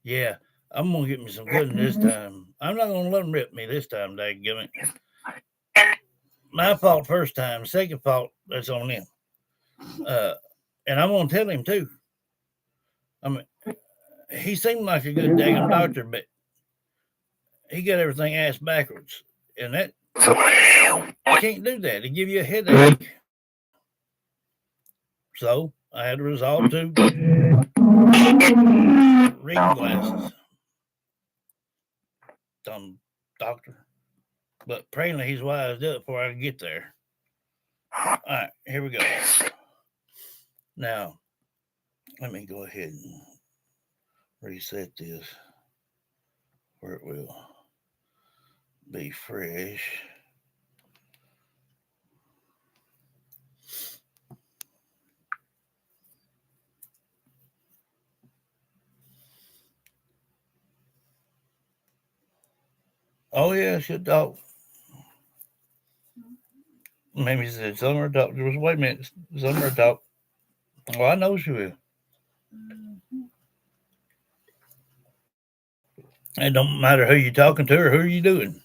Yeah, I'm gonna get me some good one this time. I'm not gonna let them rip me this time, dadgummit. My fault first time, second fault, that's on them. Uh, and I'm gonna tell him too. I mean, he seemed like a good daggum doctor, but he got everything ass backwards, and that you can't do that. It give you a headache. So I had to resolve to reading glasses. Dumb doctor. But apparently he's wised up before I get there. All right, here we go. Now, let me go ahead and reset this where it will be fresh. Oh yeah, she'll talk. Maybe said summer talk. There was wait a minute, summer talk. Well, I know she will. It don't matter who you're talking to or who you're doing.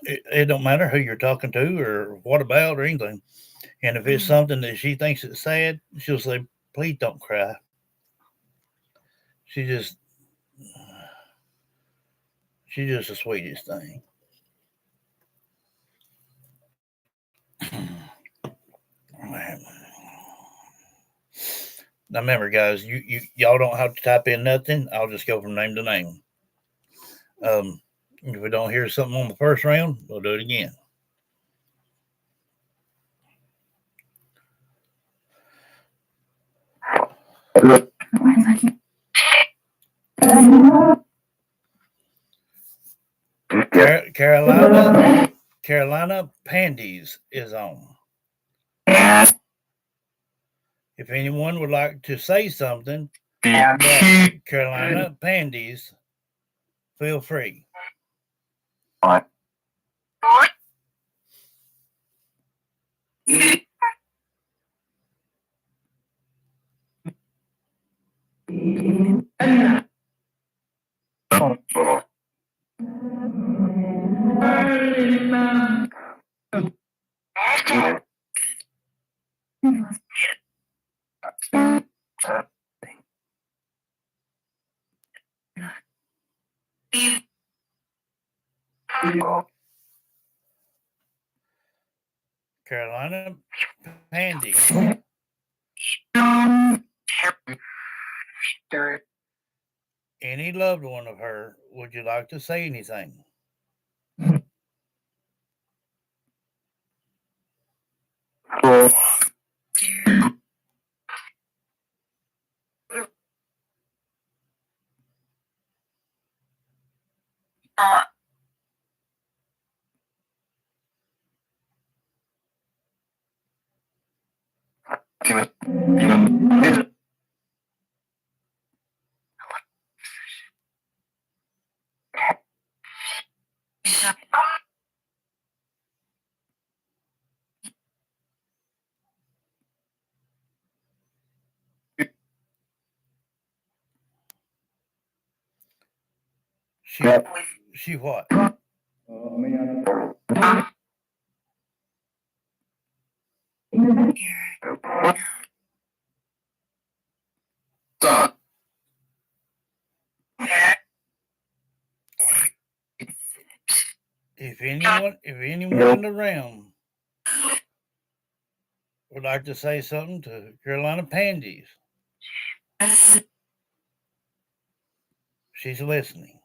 It don't matter who you're talking to or what about or anything. And if it's something that she thinks is sad, she'll say, "Please don't cry." She just, she's just the sweetest thing. Now remember, guys, y'all don't have to type in nothing. I'll just go from name to name. If we don't hear something on the first round, we'll do it again. Carolina Pandies is on. If anyone would like to say something about Carolina Pandies, feel free. Carolina Pandy. Any loved one of her, would you like to say anything? She she what? If anyone in the realm would like to say something to Carolina Pandies, she's listening.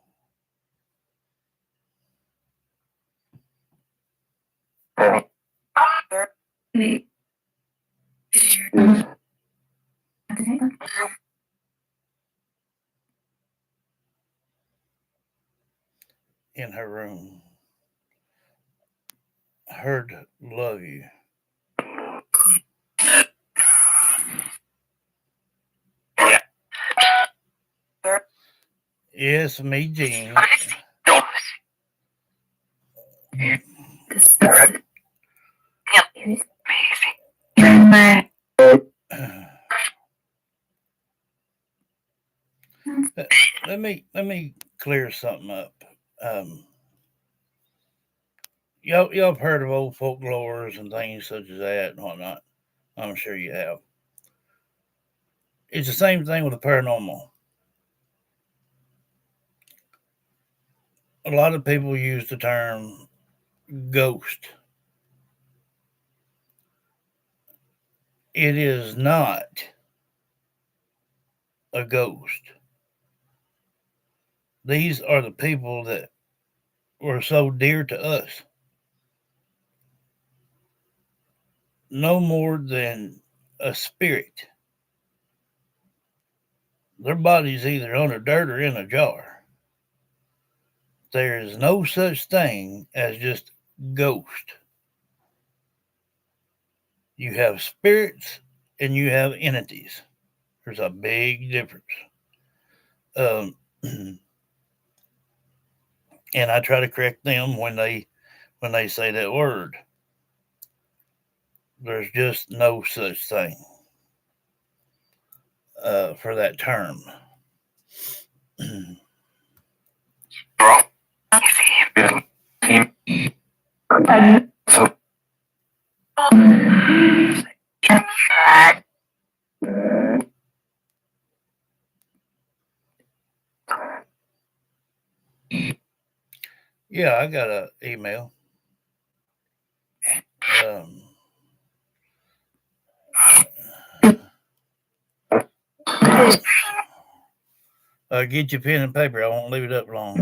In her room. Heard love you. Yes, me, Jean. Let me clear something up. Um, y'all have heard of old folklores and things such as that and whatnot. I'm sure you have. It's the same thing with the paranormal. A lot of people use the term ghost. It is not a ghost. These are the people that were so dear to us, no more than a spirit. Their body's either under dirt or in a jar. There is no such thing as just ghost. You have spirits and you have entities. There's a big difference. Um, and I try to correct them when they say that word. There's just no such thing for that term. Yeah, I got an email. Um, get your pen and paper. I won't leave it up long.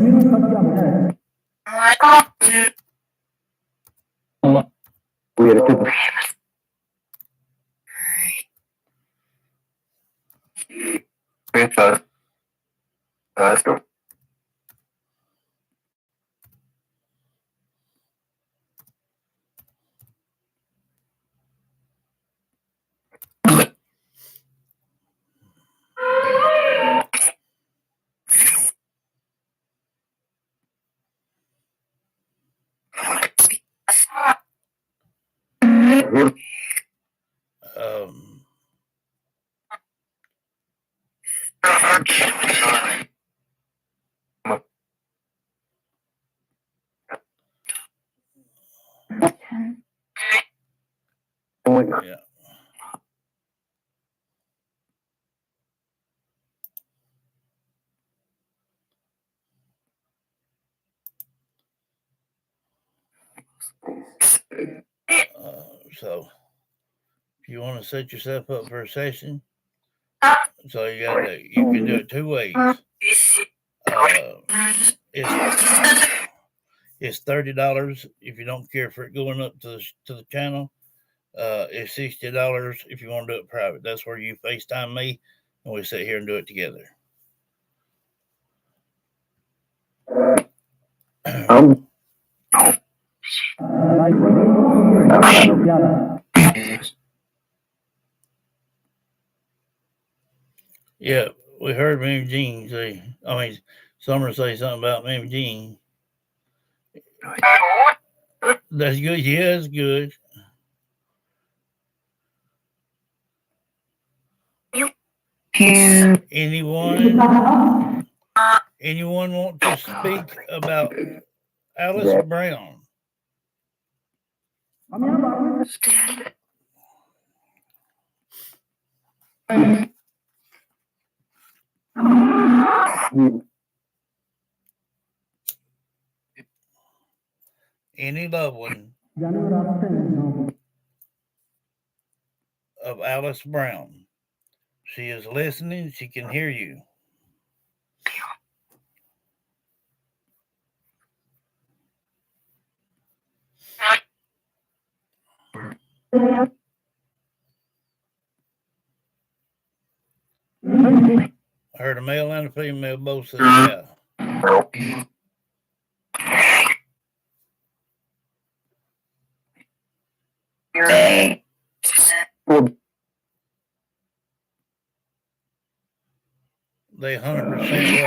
Um, yeah. So if you want to set yourself up for a session, so you can do it two ways. It's it's $30 if you don't care for it going up to the channel. It's $60 if you want to do it private. That's where you FaceTime me and we sit here and do it together. Yeah, we heard Mammy Jean say. I mean, Summer say something about Mammy Jean. That's good. Yeah, that's good. Anyone? Anyone want to speak about Alice Brown? Any loved one of Alice Brown? She is listening. She can hear you. I heard a male and a female both said yeah. They 100%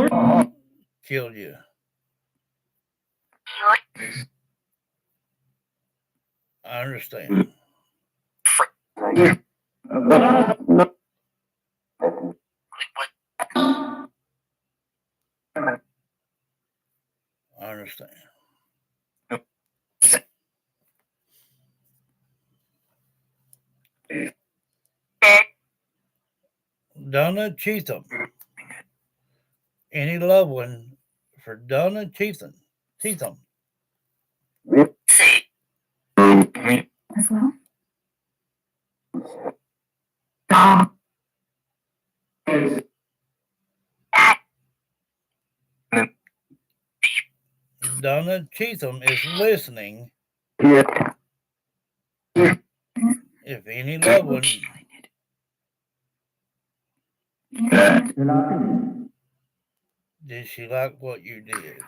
what? Killed you. I understand. I understand. Donna Cheatham. Any loved one for Donna Cheatham? Cheatham. Donna Cheatham is listening. If any loved one. Did she like what you did?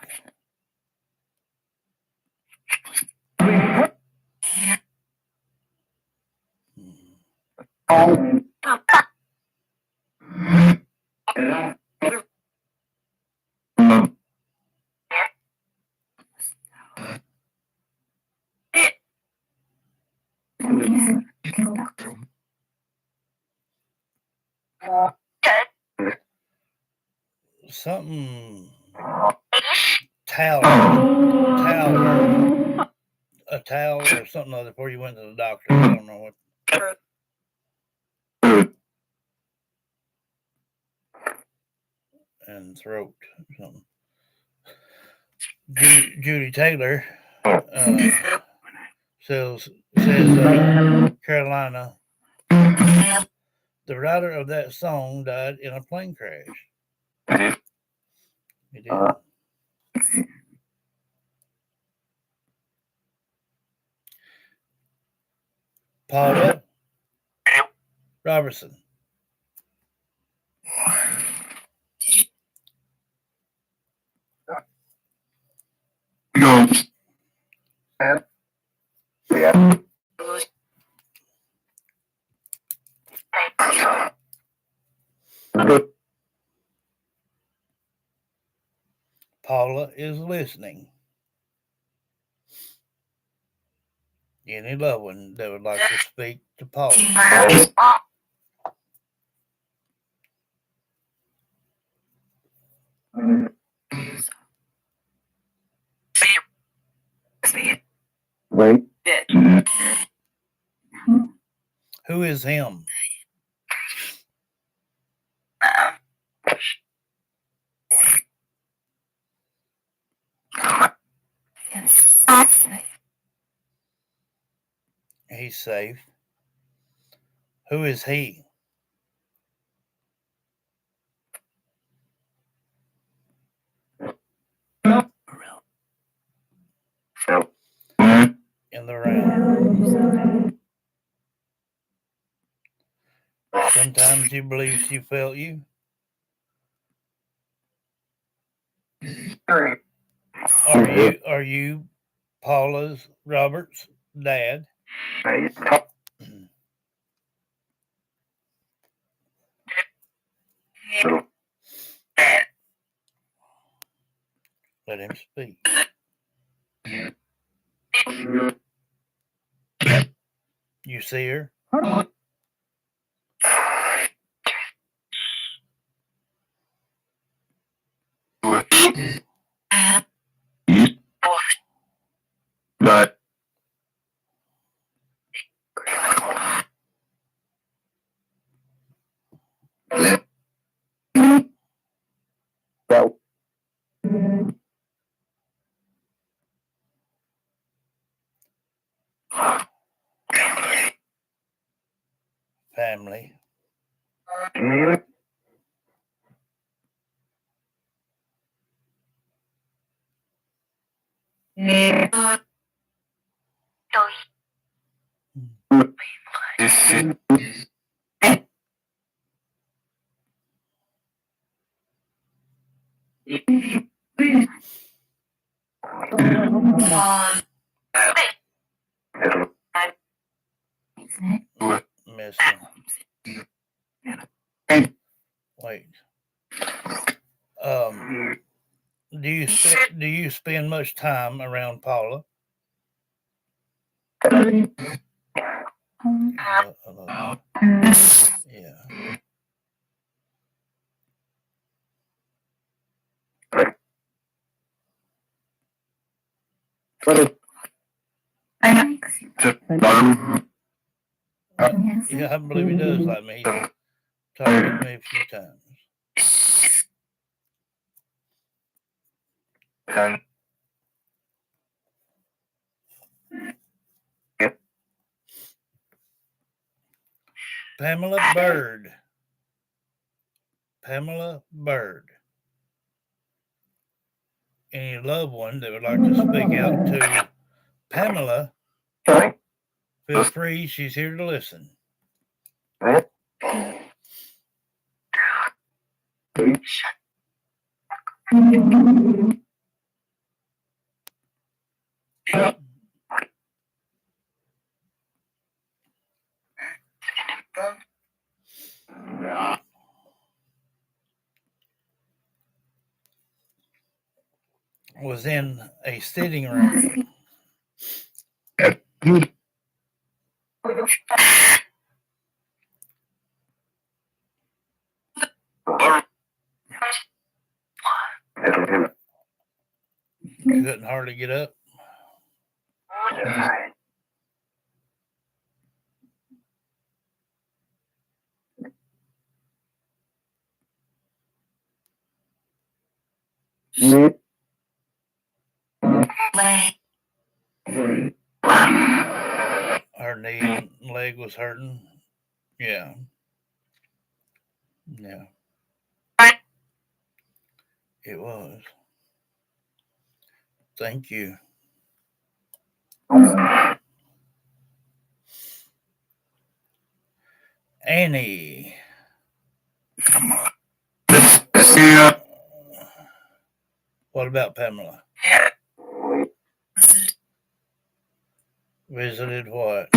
Something towel, a towel or something other before you went to the doctor. I don't know what. And throat or something. Judy Taylor says Carolina. The writer of that song died in a plane crash. He did. Paula Robertson. Paula is listening. Any loved one that would like to speak to Paula. Wait. Who is him? He's safe. Who is he? In the round. Sometimes you believe she felt you. Are you Paula's Roberts' dad? Let him speak. You see her? But Family. Missing. Wait. Do you spend much time around Paula? I love that. Yeah. Yeah, I believe he does like me. He's talked with me a few times. Pamela Bird. Pamela Bird. Any loved one that would like to speak out to Pamela, feel free. She's here to listen. Was in a sitting room. Couldn't hardly get up. Her knee and leg was hurting. Yeah. Yeah. It was. Thank you. Annie. What about Pamela? Visited what?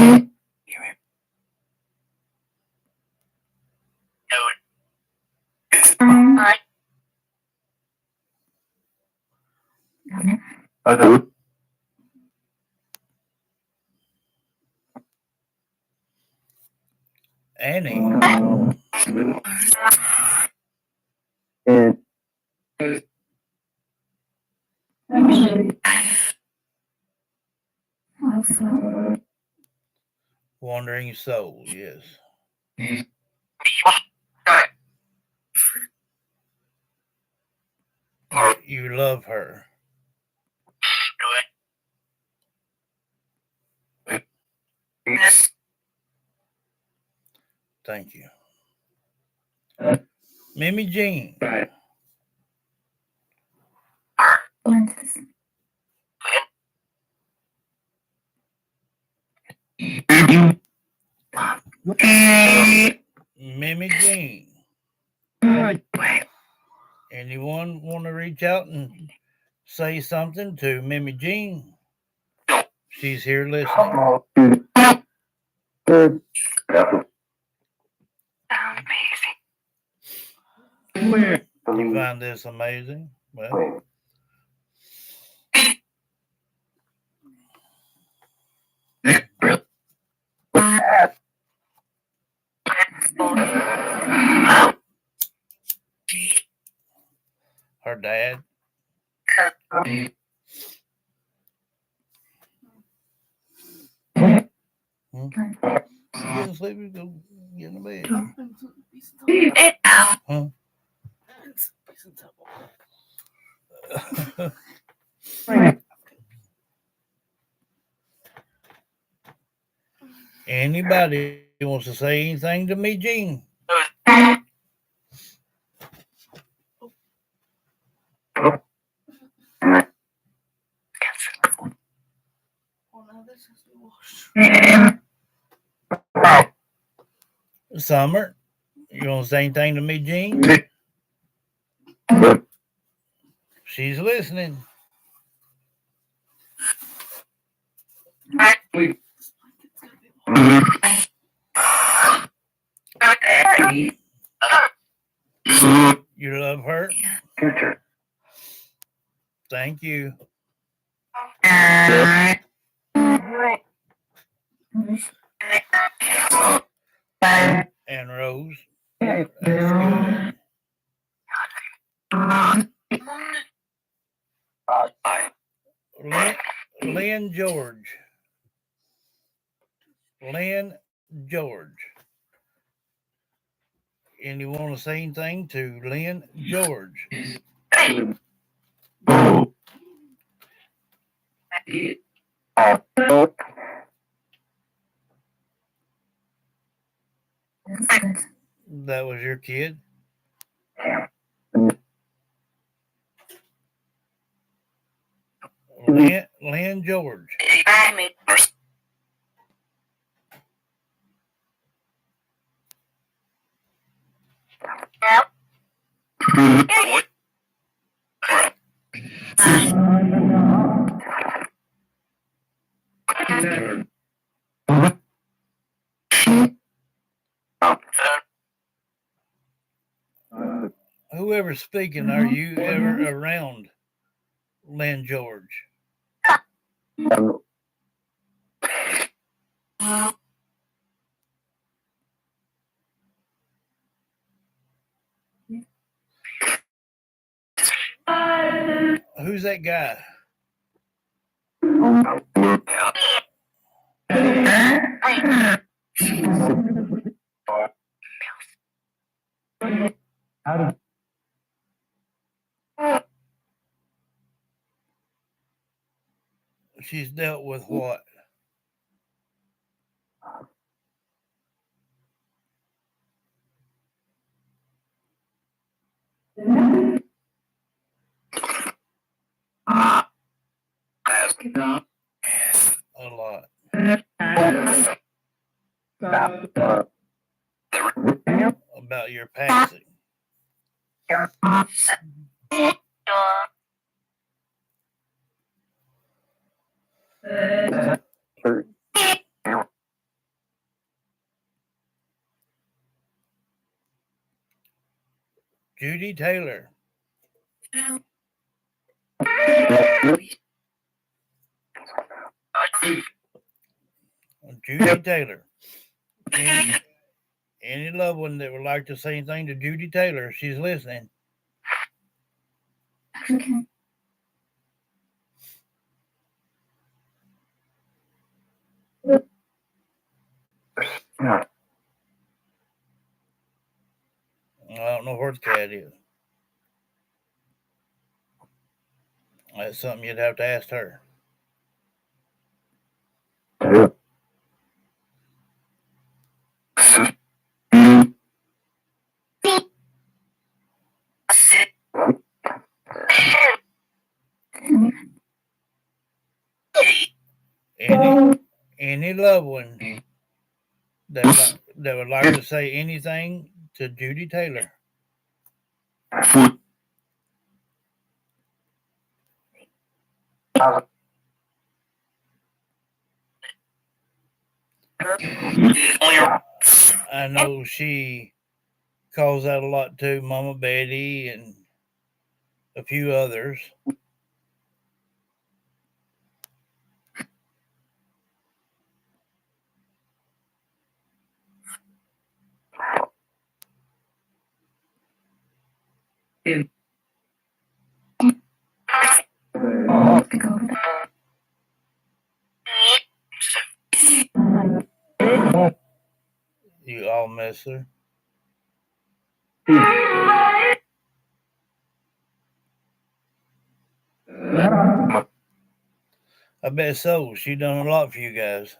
Annie. Wandering soul, yes. You love her. Thank you. Mimi Jean. Mimi Jean. Anyone want to reach out and say something to Mimi Jean? She's here listening. You find this amazing? Well, her dad. Getting sleepy, go get in the bed. Huh? Anybody wants to say anything to me, Jean? Summer, you want to say anything to me, Jean? She's listening. You love her? Thank you. George. And you want to say anything to Lynn George? That was your kid? Lynn George. Whoever's speaking, are you ever around Lynn George? Who's that guy? She's dealt with what? A lot. About your passing. Judy Taylor. Judy Taylor. Any loved one that would like to say anything to Judy Taylor, she's listening. I don't know where the cat is. That's something you'd have to ask her. Any loved one that would like to say anything to Judy Taylor. I know she calls out a lot too, Mama Betty and a few others. You all miss her. I bet so. She done a lot for you guys.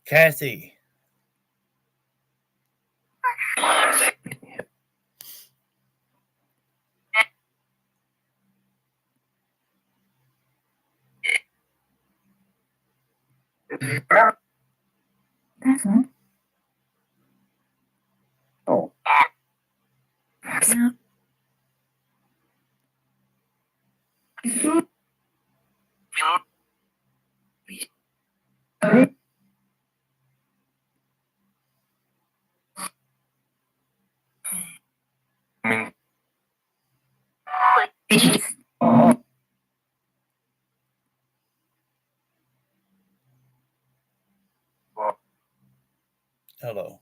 Kathy. Oh. Hello.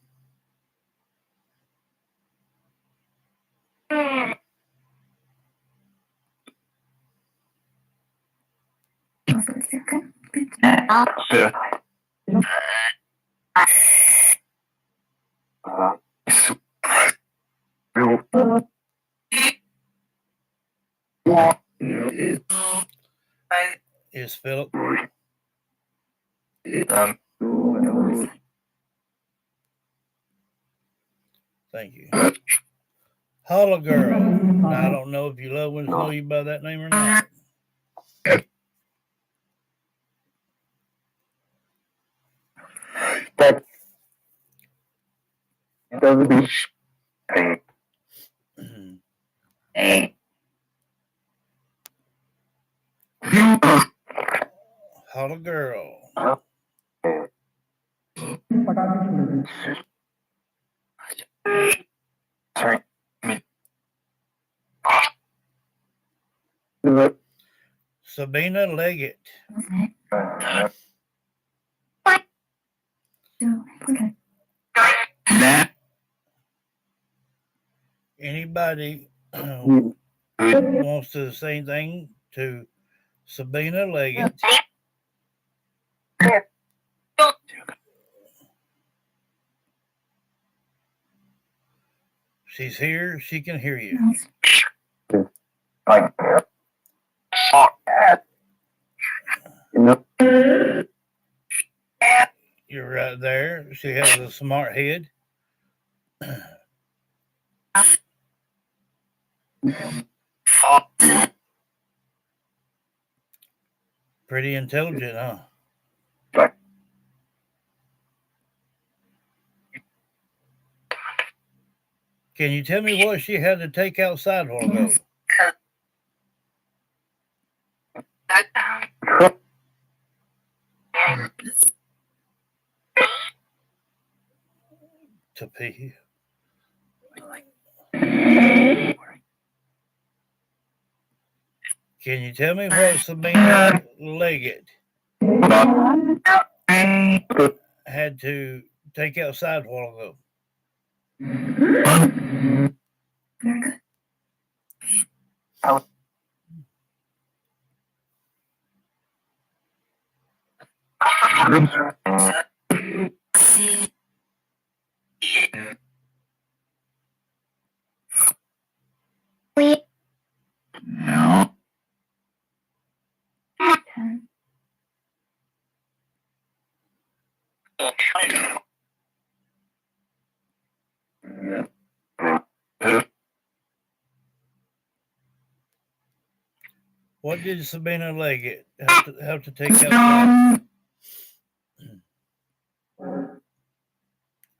Is Philip? Thank you. Holla Girl. Now, I don't know if your loved ones know you by that name or not. Holla Girl. Sabina Leggett. Anybody wants to say anything to Sabina Leggett? She's here. She can hear you. You're right there. She has a smart head. Pretty intelligent, huh? Can you tell me what she had to take outside a while ago? To pee. Can you tell me what Sabina Leggett had to take outside a while ago? What did Sabina Leggett have to take outside?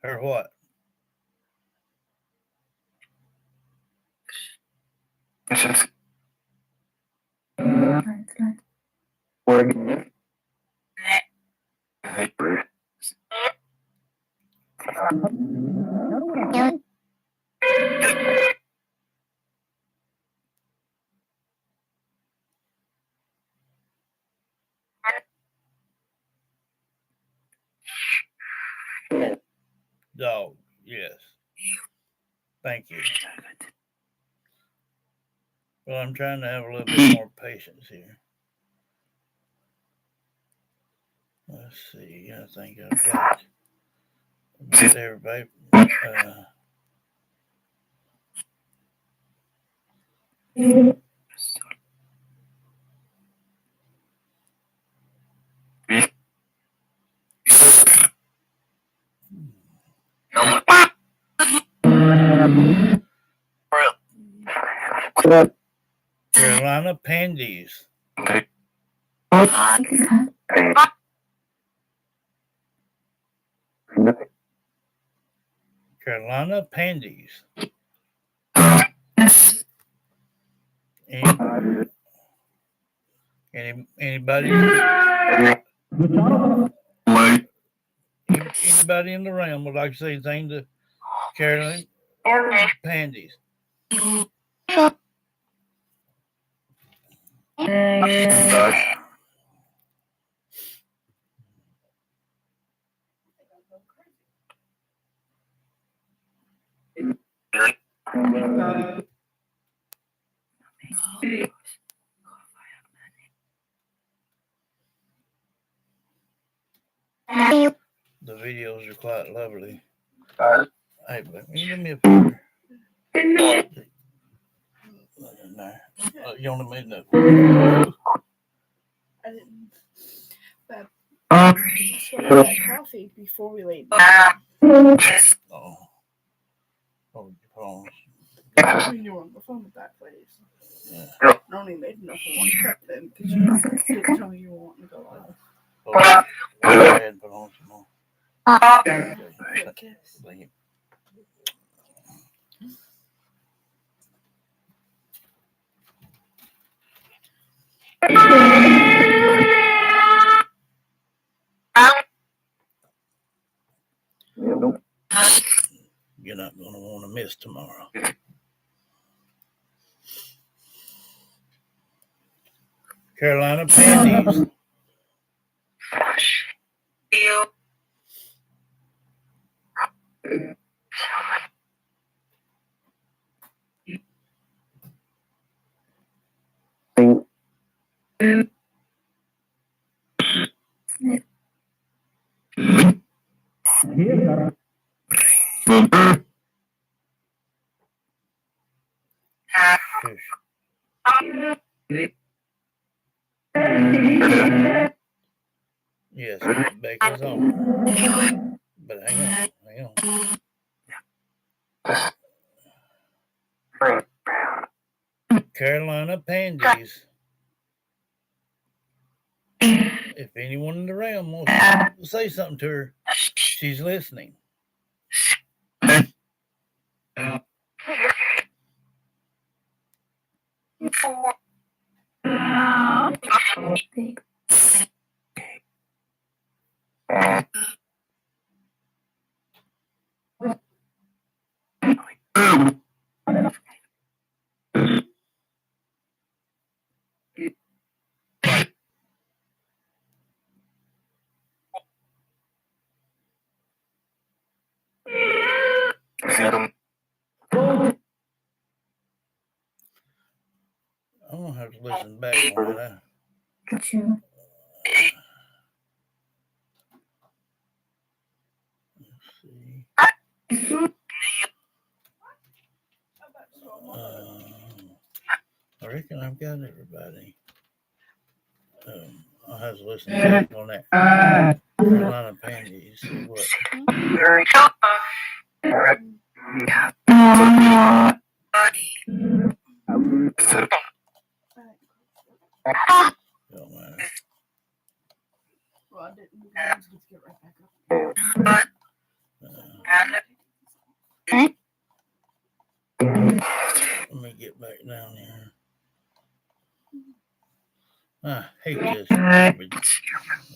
Her what? Dog, yes. Thank you. Well, I'm trying to have a little bit more patience here. Let's see. I think I've got everybody. Carolina Pandies. Carolina Pandies. Anybody in the realm would like to say anything to Carolina Pandies? the videos are quite lovely. Uh, Hey, but can you do me a favor? Look in there. You only made that. I didn't. But uh, swallow that coffee before we laid down. Oh. Oh, oh. When you were on the phone with that place. Yeah. I only made enough for one cup then because you didn't tell me you were wanting to go out. Oh, go ahead and put on some more. Okay. I guess. Thank you. You're not going to want to miss tomorrow. Carolina Pandies. Yes, Becca's on. But hang on. Carolina Pandies. If anyone in the realm wants to say something to her, she's listening. I'm going to have to listen back on that. Let's see. I reckon I've got everybody. I'll have to listen back on that. Carolina Pandies. See what? Don't matter. Well, I didn't. Let's get right back up. Let me get back down here. I hate this garbage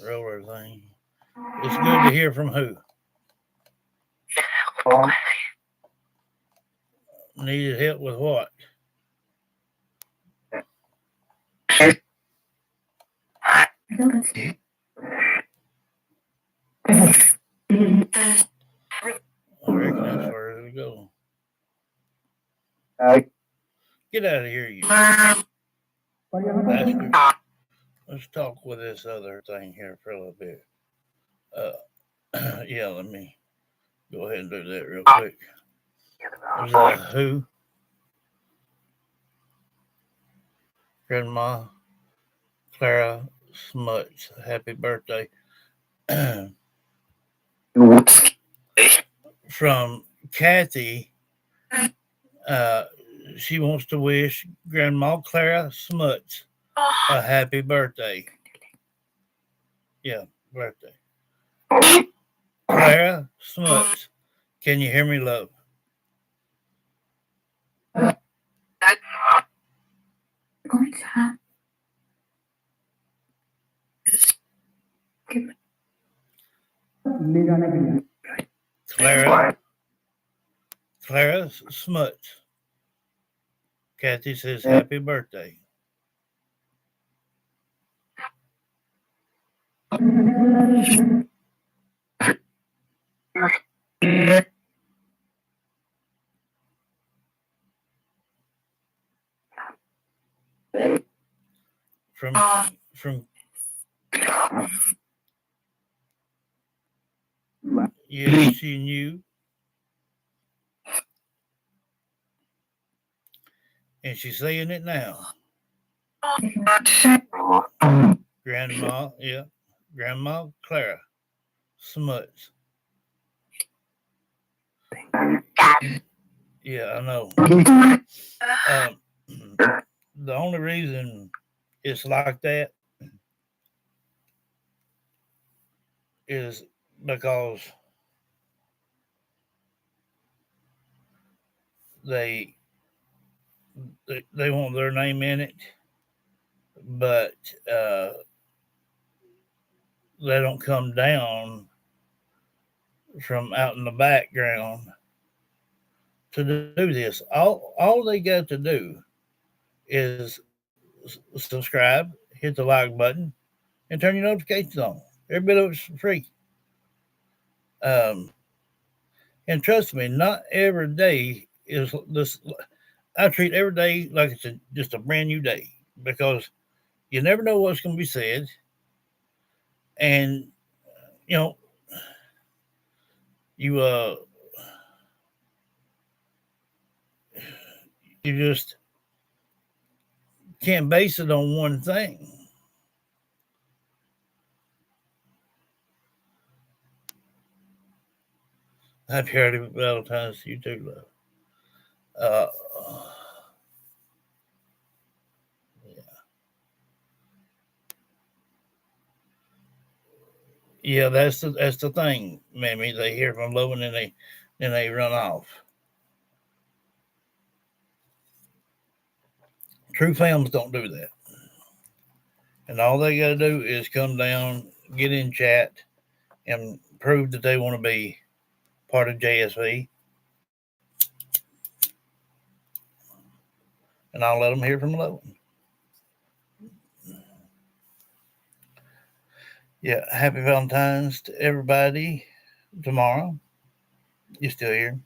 roller thing. It's good to hear from who? Needed help with what? I reckon that's where it'll go. Get out of here, you bastard. Let's talk with this other thing here for a little bit. Yeah, let me go ahead and do that real quick. There's who? Grandma Clara Smuts. Happy birthday. From Kathy. She wants to wish Grandma Clara Smuts a happy birthday. Yeah, birthday. Clara Smuts. Can you hear me, love? Clara Smuts. Kathy says happy birthday. From Yes, she knew, and she's saying it now. Grandma, yeah, Grandma Clara Smuts. Yeah, I know. Um, the only reason it's like that is because they they want their name in it, but uh, they don't come down from out in the background to do this. All they got to do is subscribe, hit the like button, and turn your notifications on. Every bit of it's free. Um, and trust me, not every day is this. I treat every day like it's just a brand new day because you never know what's going to be said, and you know you you just can't base it on one thing. Happy early Valentine's to you too, love. Uh, yeah, that's the thing, Mammy. They hear from love and then they run off. True films don't do that, and all they got to do is come down, get in chat, and prove that they want to be part of JSV, and I'll let them hear from love. Yeah, happy Valentine's to everybody tomorrow. You're still here.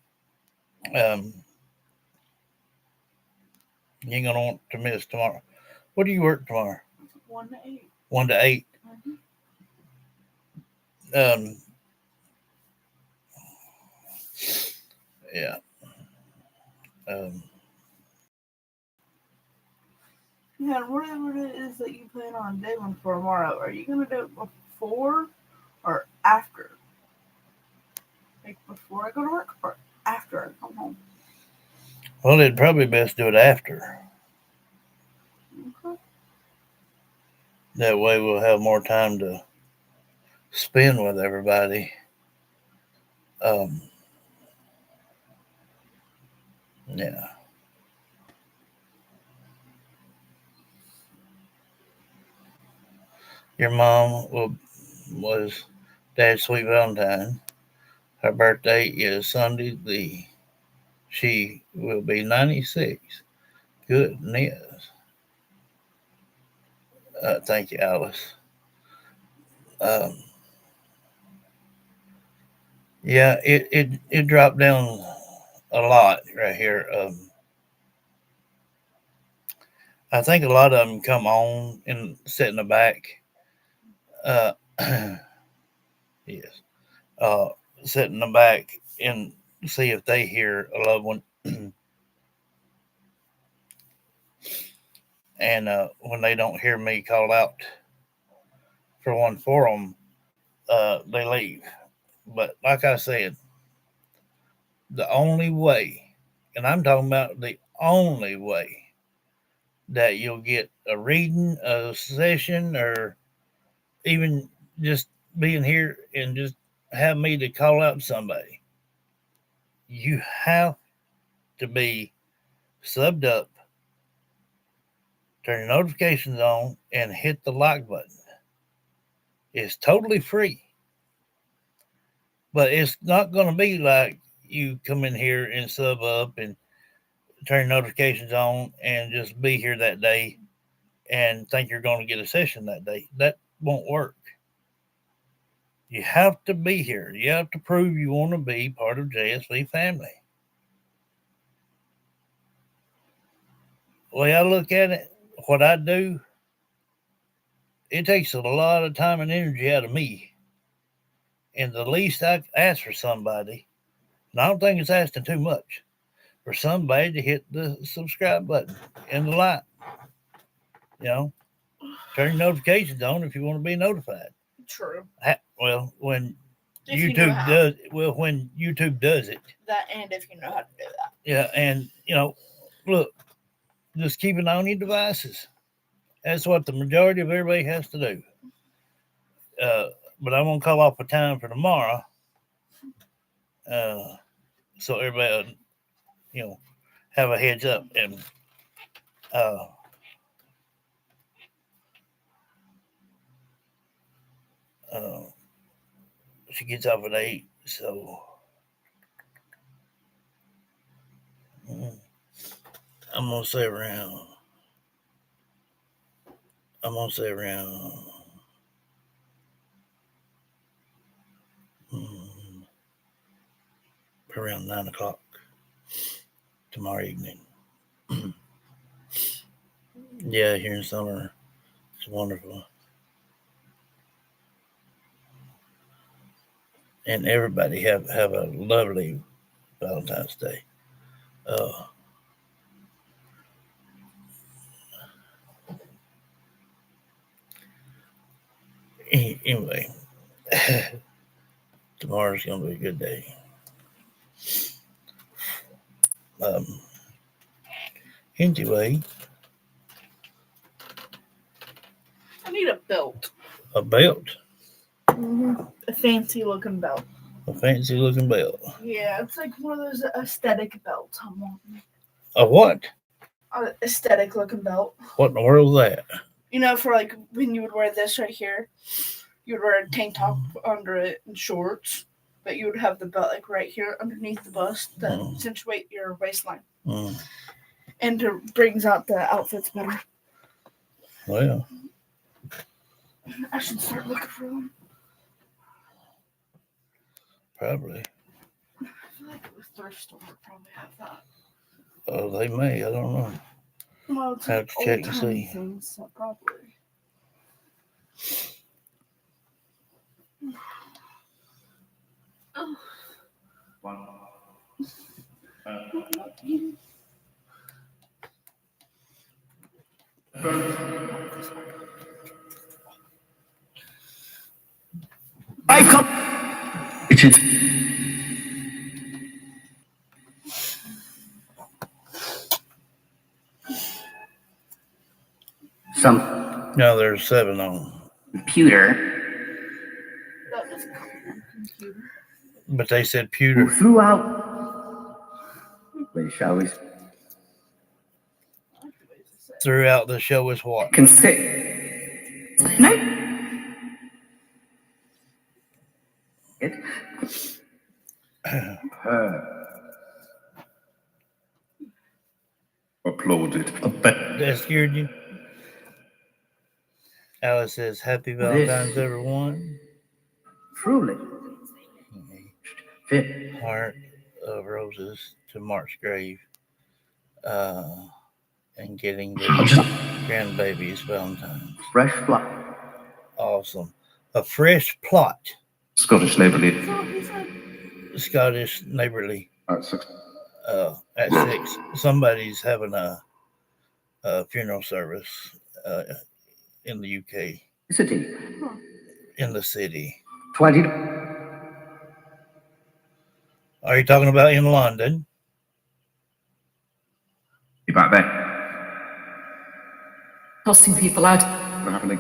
Um, you ain't gonna want to miss tomorrow. What do you work tomorrow? 1 to 8. 1 to 8. Mm-hmm. Um, yeah. Um, Yeah, whatever it is that you plan on doing for tomorrow, are you gonna do it before or after? Like before I go to work or after I come home? well, it'd probably best do it after. Okay. That way we'll have more time to spend with everybody. Um, yeah. Your mom was Dad's sweet Valentine. Her birthday is Sunday. She will be 96. Goodness. Thank you, Alice. Um, yeah, it dropped down a lot right here. I think a lot of them come on and sit in the back. Uh, yes. Uh, Sit in the back and see if they hear a loved one. And when they don't hear me call out for one for them, they leave. But like I said, the only way, and I'm talking about the only way that you'll get a reading, a session, or even just being here and just have me to call out somebody, you have to be subbed up, turn your notifications on, and hit the like button. It's totally free, but it's not going to be like you come in here and sub up and turn your notifications on and just be here that day and think you're going to get a session that day. That won't work. You have to be here. You have to prove you want to be part of JSV family. The way I look at it, what I do, it takes a lot of time and energy out of me, And the least I ask for somebody, and I don't think it's asking too much, for somebody to hit the subscribe button and the like. Turn your notifications on if you want to be notified. True. Well, when If you know YouTube how. does, well, when YouTube does it, That, and if you know how to do that. yeah, and look, just keep it on your devices. That's what the majority of everybody has to do. But I'm gonna call off a time for tomorrow, so everybody, have a heads up. And uh, she gets off at 8, so I'm gonna say around. I'm gonna say around 9 o'clock tomorrow evening. Yeah, here in summer, it's wonderful, and everybody have a lovely Valentine's Day. Uh, anyway, tomorrow's gonna be a good day. Um, anyway, I need a belt. a belt, A fancy looking belt. a fancy looking belt. Yeah, it's like one of those aesthetic belts I'm wanting. A what? Aesthetic looking belt. What in the world is that? For like when you would wear this right here, you would wear a tank top under it and shorts, but you would have the belt like right here underneath the bust to accentuate your waistline. And it brings out the outfits better. Well, I should start looking for them. probably. I feel like the thrift store would probably have that. Oh, they may. I don't know. Well, it's Have to check and see. things, so probably. It is some No, there's 7 on, computer That doesn't come from a computer. but they said who pewter flew out. Wait, shall we? I like the ways they say it. throughout the show is what? Can sit. No. It. Applauded. That scared you? Alice says, "Happy Valentine's, everyone." Truly. Fit. Heart of roses to Mark's grave, and getting the grandbaby's Valentine's. Fresh plot. Awesome. A fresh plot. Scottish neighborly. Scottish neighborly. At 6. At 6. Somebody's having a funeral service in the UK. City. In the city. 20. Are you talking about in London? You back there? Tossing people out. What's happening?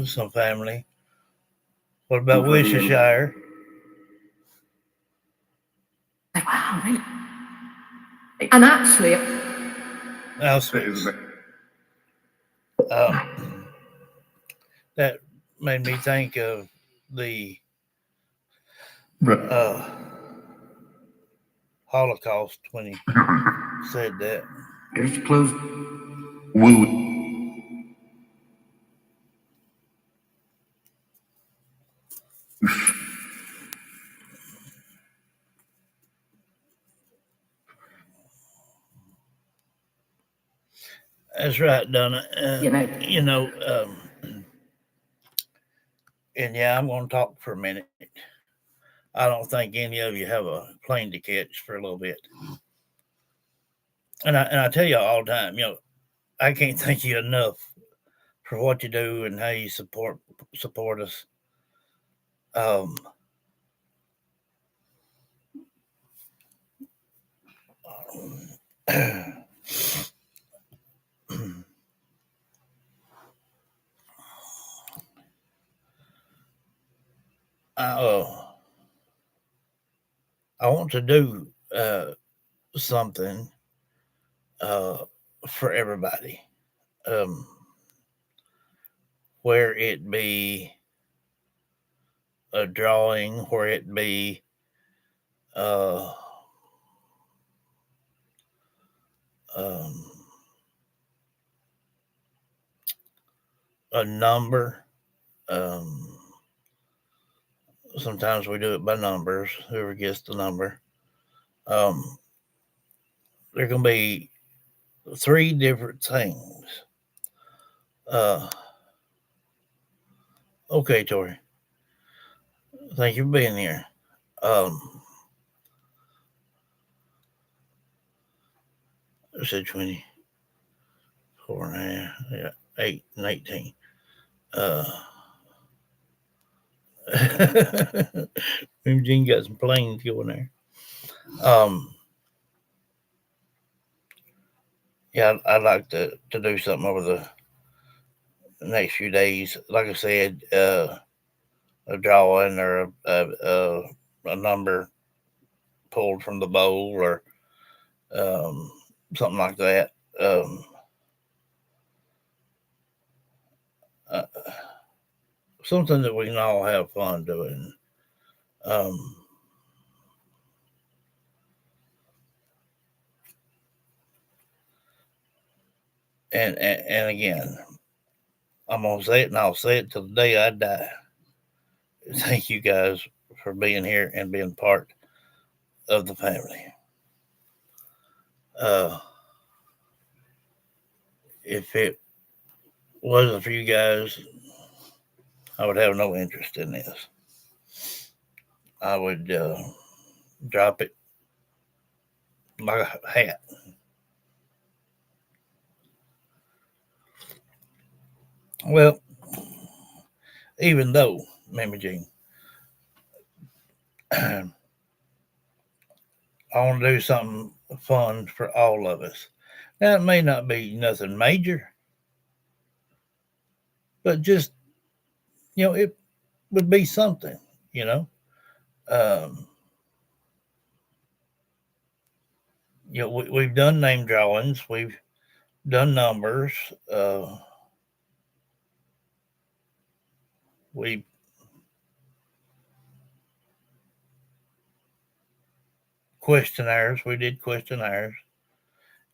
Some family. What about Worcestershire? Wow, really? And actually, Auschwitz. That made me think of the Holocaust when he said that. Just close. Woo. That's right, Donna. And yeah, I'm going to talk for a minute. I don't think any of you have a plane to catch for a little bit. And I tell you all the time, I can't thank you enough for what you do and how you support us. Um, I, uh, I want to do something uh, for everybody, um, where it be a drawing, where it be uh, um, a number. Um, Sometimes we do it by numbers. Whoever gets the number. Um, there are going to be three different things. Uh, okay, Tori. Thank you for being here. Um, I said 24 and a half, yeah, 8 and 18. Uh, Gene got some planes going there. Um, yeah, I'd like to do something over the next few days. Like I said, a drawing or a number pulled from the bowl or um, something like that. Uh, Something that we can all have fun doing. Um, and again, I'm gonna say it, and I'll say it till the day I die. Thank you guys for being here and being part of the family. Uh, if it wasn't for you guys, I would have no interest in this. I would drop it like a hat. Well, even though, Mammy Jean, I want to do something fun for all of us. Now, it may not be nothing major, but just, it would be something, you know. Um, we've done name drawings, we've done numbers, we questionnaires, we did questionnaires,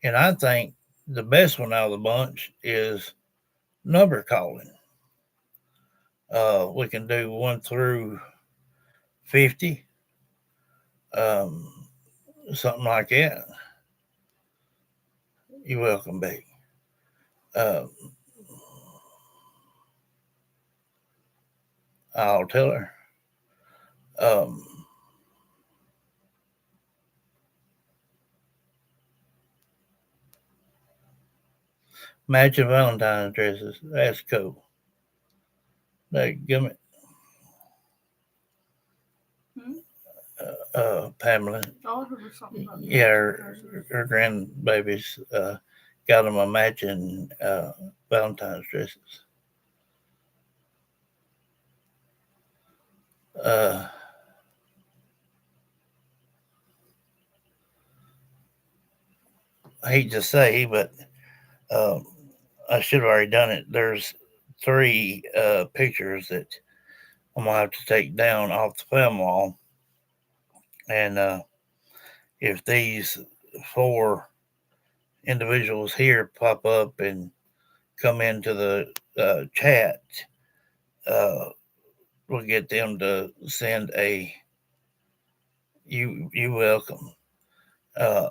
and I think the best one out of the bunch is number calling. We can do 1 through 50, um, something like that. You're welcome, baby. Uh, I'll tell her. Um, Matching Valentine's dresses. That's cool. That gummit. Pamela. Oh, I heard something about Yeah, her grandbabies got them a matching Valentine's dresses. Uh, I hate to say, but um, I should have already done it. There's three pictures that I'm gonna have to take down off the film wall, and if these four individuals here pop up and come into the chat, uh, we'll get them to send a you welcome. Uh,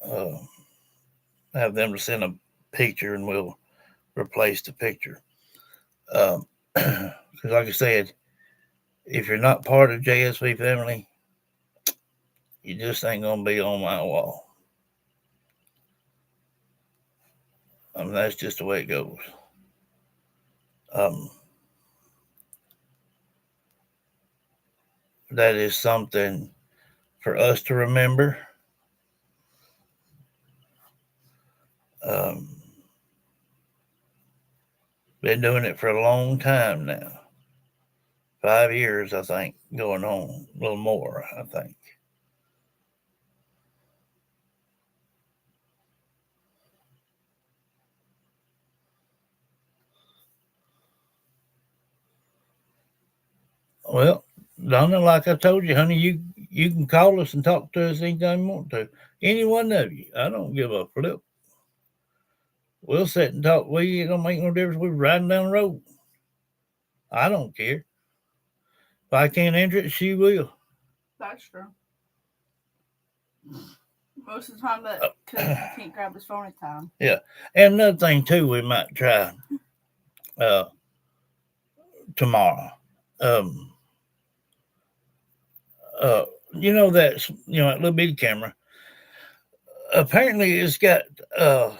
uh, have them to send a picture, and we'll replace the picture. Because Because, like I said, if you're not part of JSV family, you just ain't gonna be on my wall. I mean, that's just the way it goes. Um, that is something for us to remember. Um, been doing it for a long time now. 5 years, I think, going on. A little more, I think. Well, Donna, like I told you, honey, you can call us and talk to us anytime you want to. Any one of you. I don't give a flip. We'll sit and talk. It don't make no difference. We're riding down the road. I don't care. If I can't enter it, she will. That's true. Most of the time, that because you can't grab his phone at time. Yeah. And another thing, too, we might try tomorrow. Um, you know, that little bitty camera. Apparently, it's got a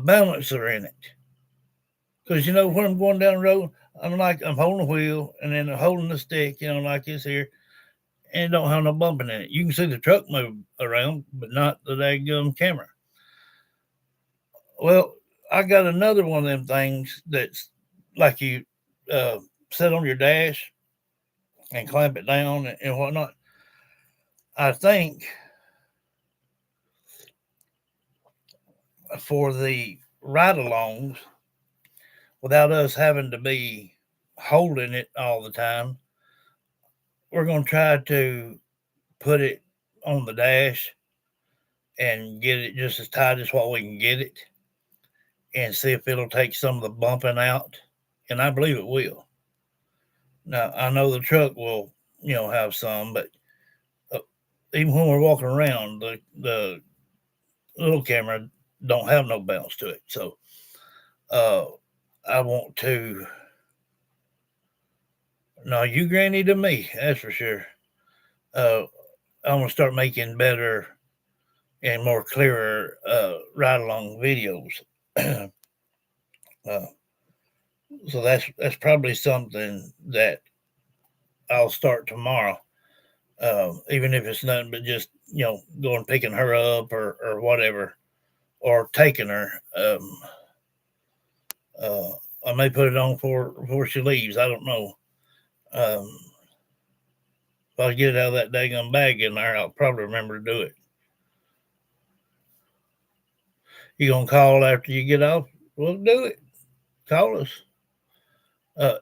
balancer in it. Because, when I'm going down the road, I'm holding the wheel and then I'm holding the stick, like this here, and it don't have no bumping in it. You can see the truck move around, but not the daggum camera. Well, I got another one of them things that's like you set on your dash and clamp it down and whatnot. I think for the ride-alongs, without us having to be holding it all the time, we're going to try to put it on the dash and get it just as tight as what we can get it and see if it'll take some of the bumping out. And I believe it will. Now, I know the truck will, have some, but even when we're walking around, the little camera don't have no bounce to it. So I want to. No, you granny to me, that's for sure. I want to start making better and more clearer ride along videos. uh, so that's probably something that I'll start tomorrow. Even if it's nothing but just going picking her up or whatever, or taking her. Uh, I may put it on before she leaves. I don't know. If I get it out of that daggum bag in there, I'll probably remember to do it. You gonna call after you get off? Well, do it. Call us.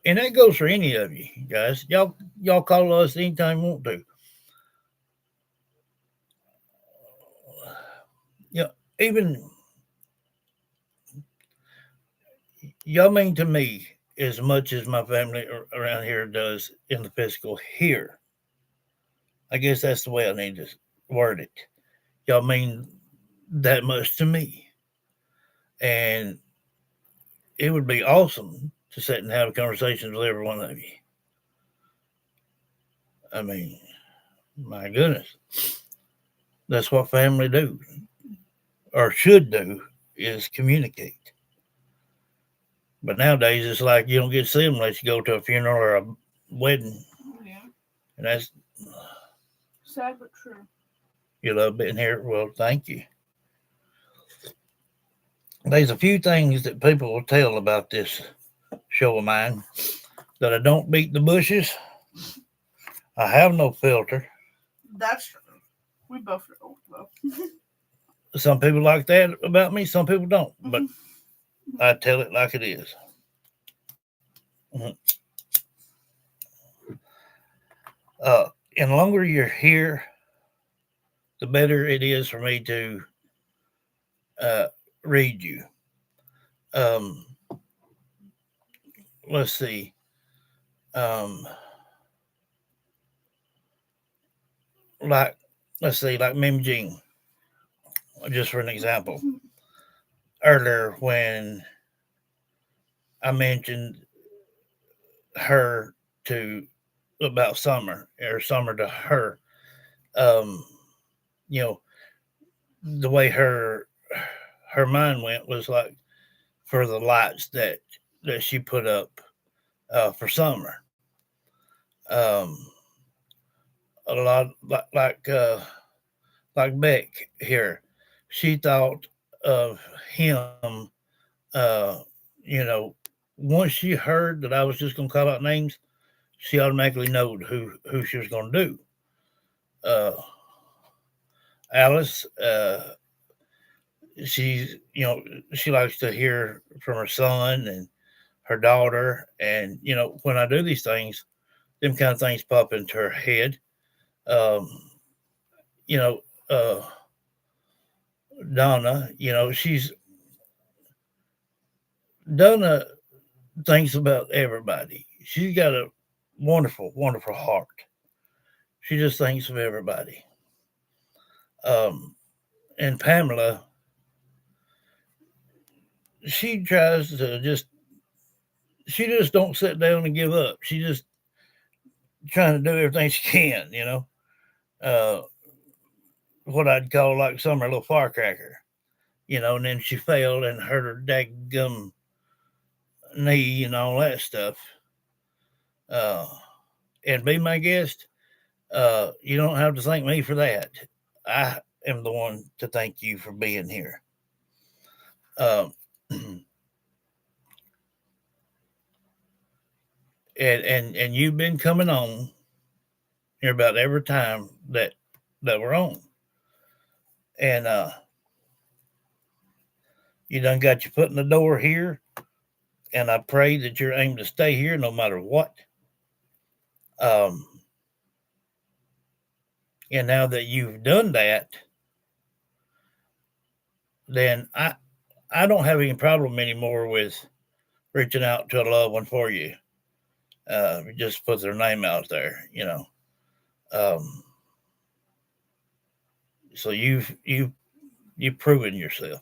And that goes for any of you guys. Y'all call us anytime you want to. Yeah, even y'all mean to me as much as my family around here does in the physical here. I guess that's the way I need to word it. Y'all mean that much to me. And it would be awesome to sit and have conversations with every one of you. I mean, my goodness. That's what family do, or should do, is communicate. But nowadays, it's like you don't get to see them unless you go to a funeral or a wedding. Yeah. And that's Sad but true. You love being here. Well, thank you. There's a few things that people will tell about this show of mine that I don't beat the bushes. I have no filter. That's true. We both know. Some people like that about me, some people don't. But I tell it like it is. And the longer you're here, the better it is for me to read you. Let's see. Like Mim Jean, just for an example. Earlier, when I mentioned her to about Summer or Summer to her. Um, you know, the way her mind went was like for the lights that she put up for Summer. Um, a lot like Beck here, she thought of him. Uh, you know, once she heard that I was just gonna call out names, she automatically knowed who she was gonna do. Uh, Alice, she's she likes to hear from her son and her daughter, and when I do these things, them kind of things pop into her head. Um, you know, uh, Donna, Donna thinks about everybody. She's got a wonderful, wonderful heart. She just thinks of everybody. Um, and Pamela, she tries to she just don't sit down and give up. She just trying to do everything she can, uh, what I'd call like summer little firecracker, and then she failed and hurt her daggum knee and all that stuff. Uh, and be my guest, you don't have to thank me for that. I am the one to thank you for being here. Um, and you've been coming on here about every time that we're on, and you done got your foot in the door here, and I pray that you're aimed to stay here no matter what. Um, and now that you've done that, then I don't have any problem anymore with reaching out to a loved one for you. Just put their name out there. Um, so you've proven yourself.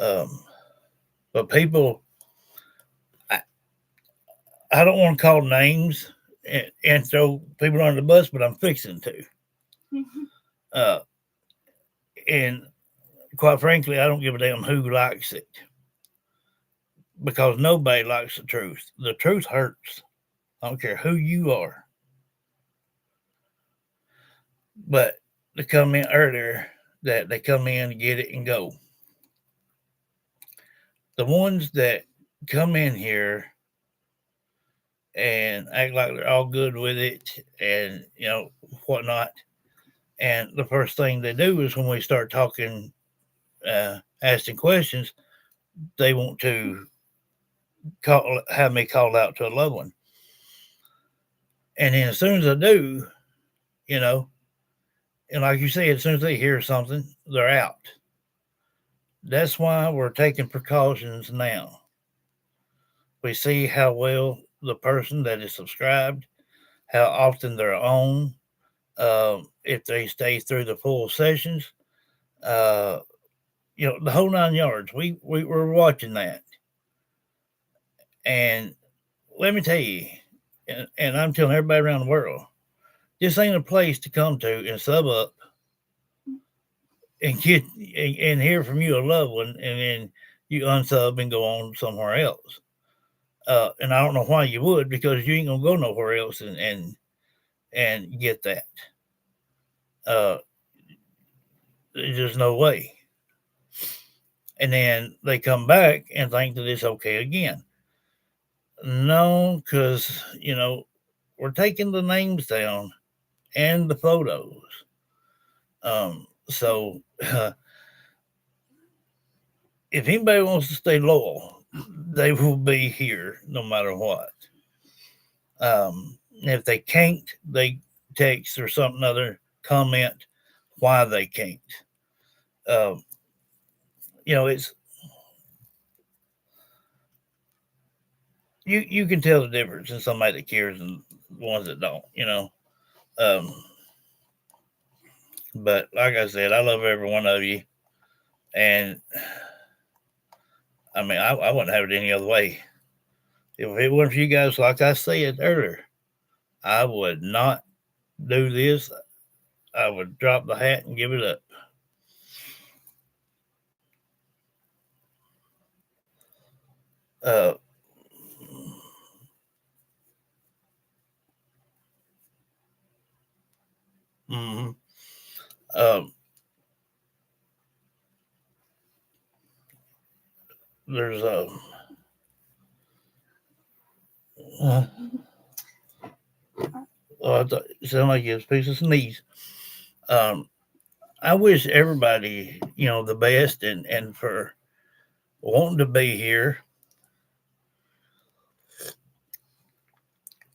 Um, but people, I, I don't want to call names and throw people under the bus, but I'm fixing to. Uh, and quite frankly, I don't give a damn who likes it because nobody likes the truth. The truth hurts. I don't care who you are. But to come in earlier, that they come in, get it, and go. The ones that come in here and act like they're all good with it and whatnot. And the first thing they do is when we start talking, asking questions, they want to have me called out to a loved one. And then as soon as I do, you know, and like you said, as soon as they hear something, they're out. That's why we're taking precautions now. We see how well the person that is subscribed, how often they're on, if they stay through the full sessions, uh, the whole 9 yards. We were watching that, and let me tell you, and I'm telling everybody around the world, this ain't a place to come to and sub up and get and hear from you a loved one, and then you unsub and go on somewhere else. And I don't know why you would, because you ain't gonna go nowhere else and get that. Uh, there's just no way. And then they come back and think that it's okay again. No, because we're taking the names down and the photos. So if anybody wants to stay loyal, they will be here no matter what. If they can't, they text or something other, comment why they can't. Um, it's you can tell the difference in somebody that cares and the ones that don't. Um, but like I said, I love every one of you, and I mean, I wouldn't have it any other way. If it wasn't for you guys, like I said earlier, I would not do this. I would drop the hat and give it up. Uh, mm, um, there's uh, oh, I thought it sounded like it was a piece of sneeze. Um, I wish everybody, the best, and for wanting to be here.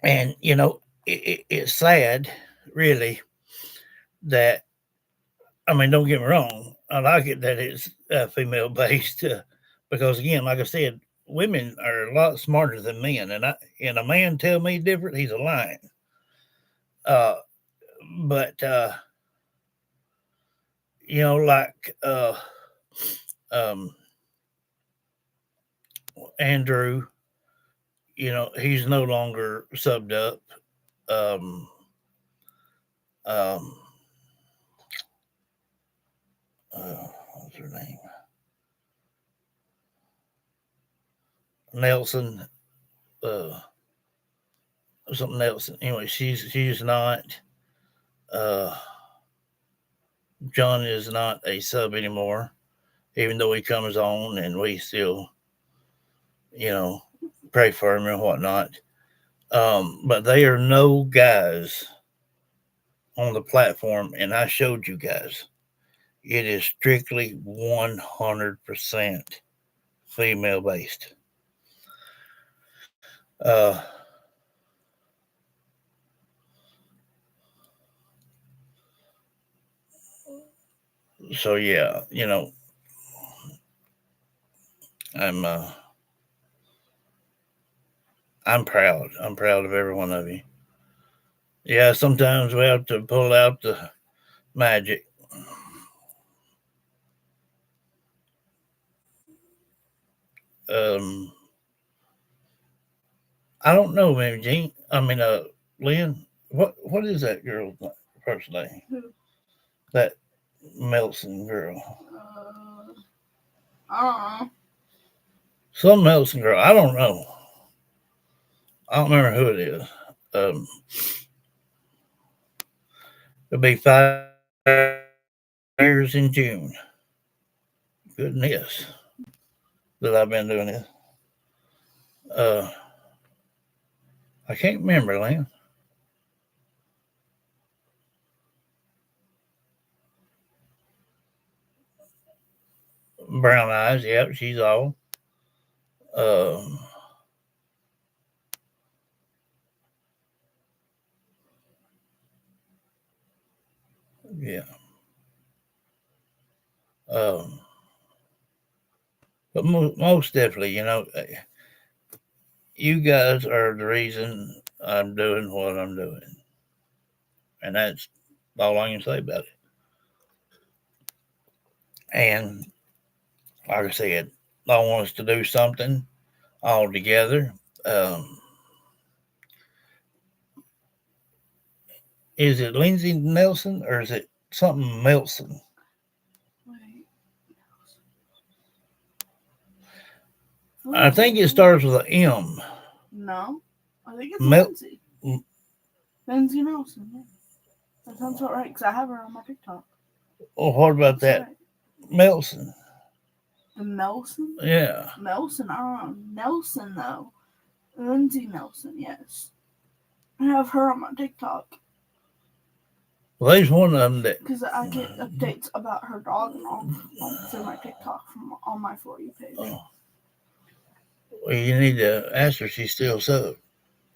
And it's sad, really, that I mean, don't get me wrong. I like it that it's female based because, again, like I said, women are a lot smarter than men, and a man tell me different, he's a lying. Uh, but like um, Andrew, he's no longer subbed up. Um, um, what's her name? Nelson. Uh, Something else. Anyway, she's not. Uh, John is not a sub anymore, even though he comes on and we still, you know, pray for him and whatnot. But they are no guys on the platform, and I showed you guys. It is strictly 100% female based. Uh, so yeah, I'm uh, I'm proud. I'm proud of every one of you. Yeah, sometimes we have to pull out the magic. Um, I don't know, maybe Jean. I mean, Lynn. What is that girl's first name? Who? That Melson girl. I don't know. Some Melson girl. I don't know. I don't remember who it is. It'll be 5 years in June. Goodness, that I've been doing this. Uh, I can't remember, Lynn. Brown eyes. Yep, she's all. Um, yeah. Um, but most definitely, you guys are the reason I'm doing what I'm doing, and that's all I can say about it. And like I said, I want us to do something all together. Um, is it Lindsay Nelson or is it something Melson? Wait. I think it starts with an M. No, I think it's Mel- Lindsay. Lindsay Nelson. Yeah. That sounds about right because I have her on my TikTok. Well, what about That's that right. Melson? The Nelson? Yeah. Nelson, I don't know. Nelson, though. Lindsay Nelson, yes. I have her on my TikTok Well, there's one of them that. because I get updates about her dog and all through my TikTok from on my For You page. Oh, well, you need to ask her if she's still sub.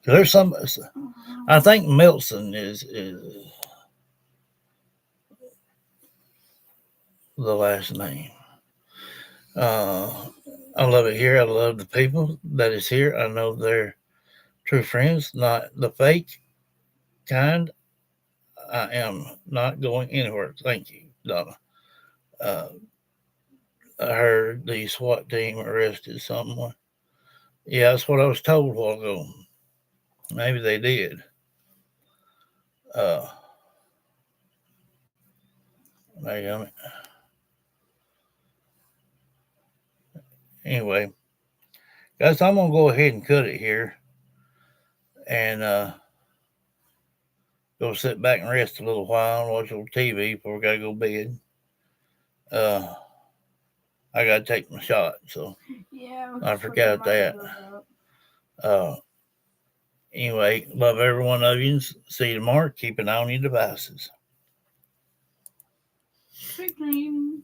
There's some. I think Melson is the last name. Uh, I love it here. I love the people that is here. I know they're true friends, not the fake kind. I am not going anywhere. Thank you, Donna. Uh, I heard the SWAT team arrested someone. Yeah, that's what I was told a while ago. Maybe they did. Uh, Wait a minute. Anyway, guys, I'm gonna go ahead and cut it here and go sit back and rest a little while and watch a little TV before we gotta go to bed. Uh, I gotta take my shot, so Yeah, I forgot that. Uh, anyway, love every one of you. See you tomorrow. Keep an eye on your devices. Sweet dreams.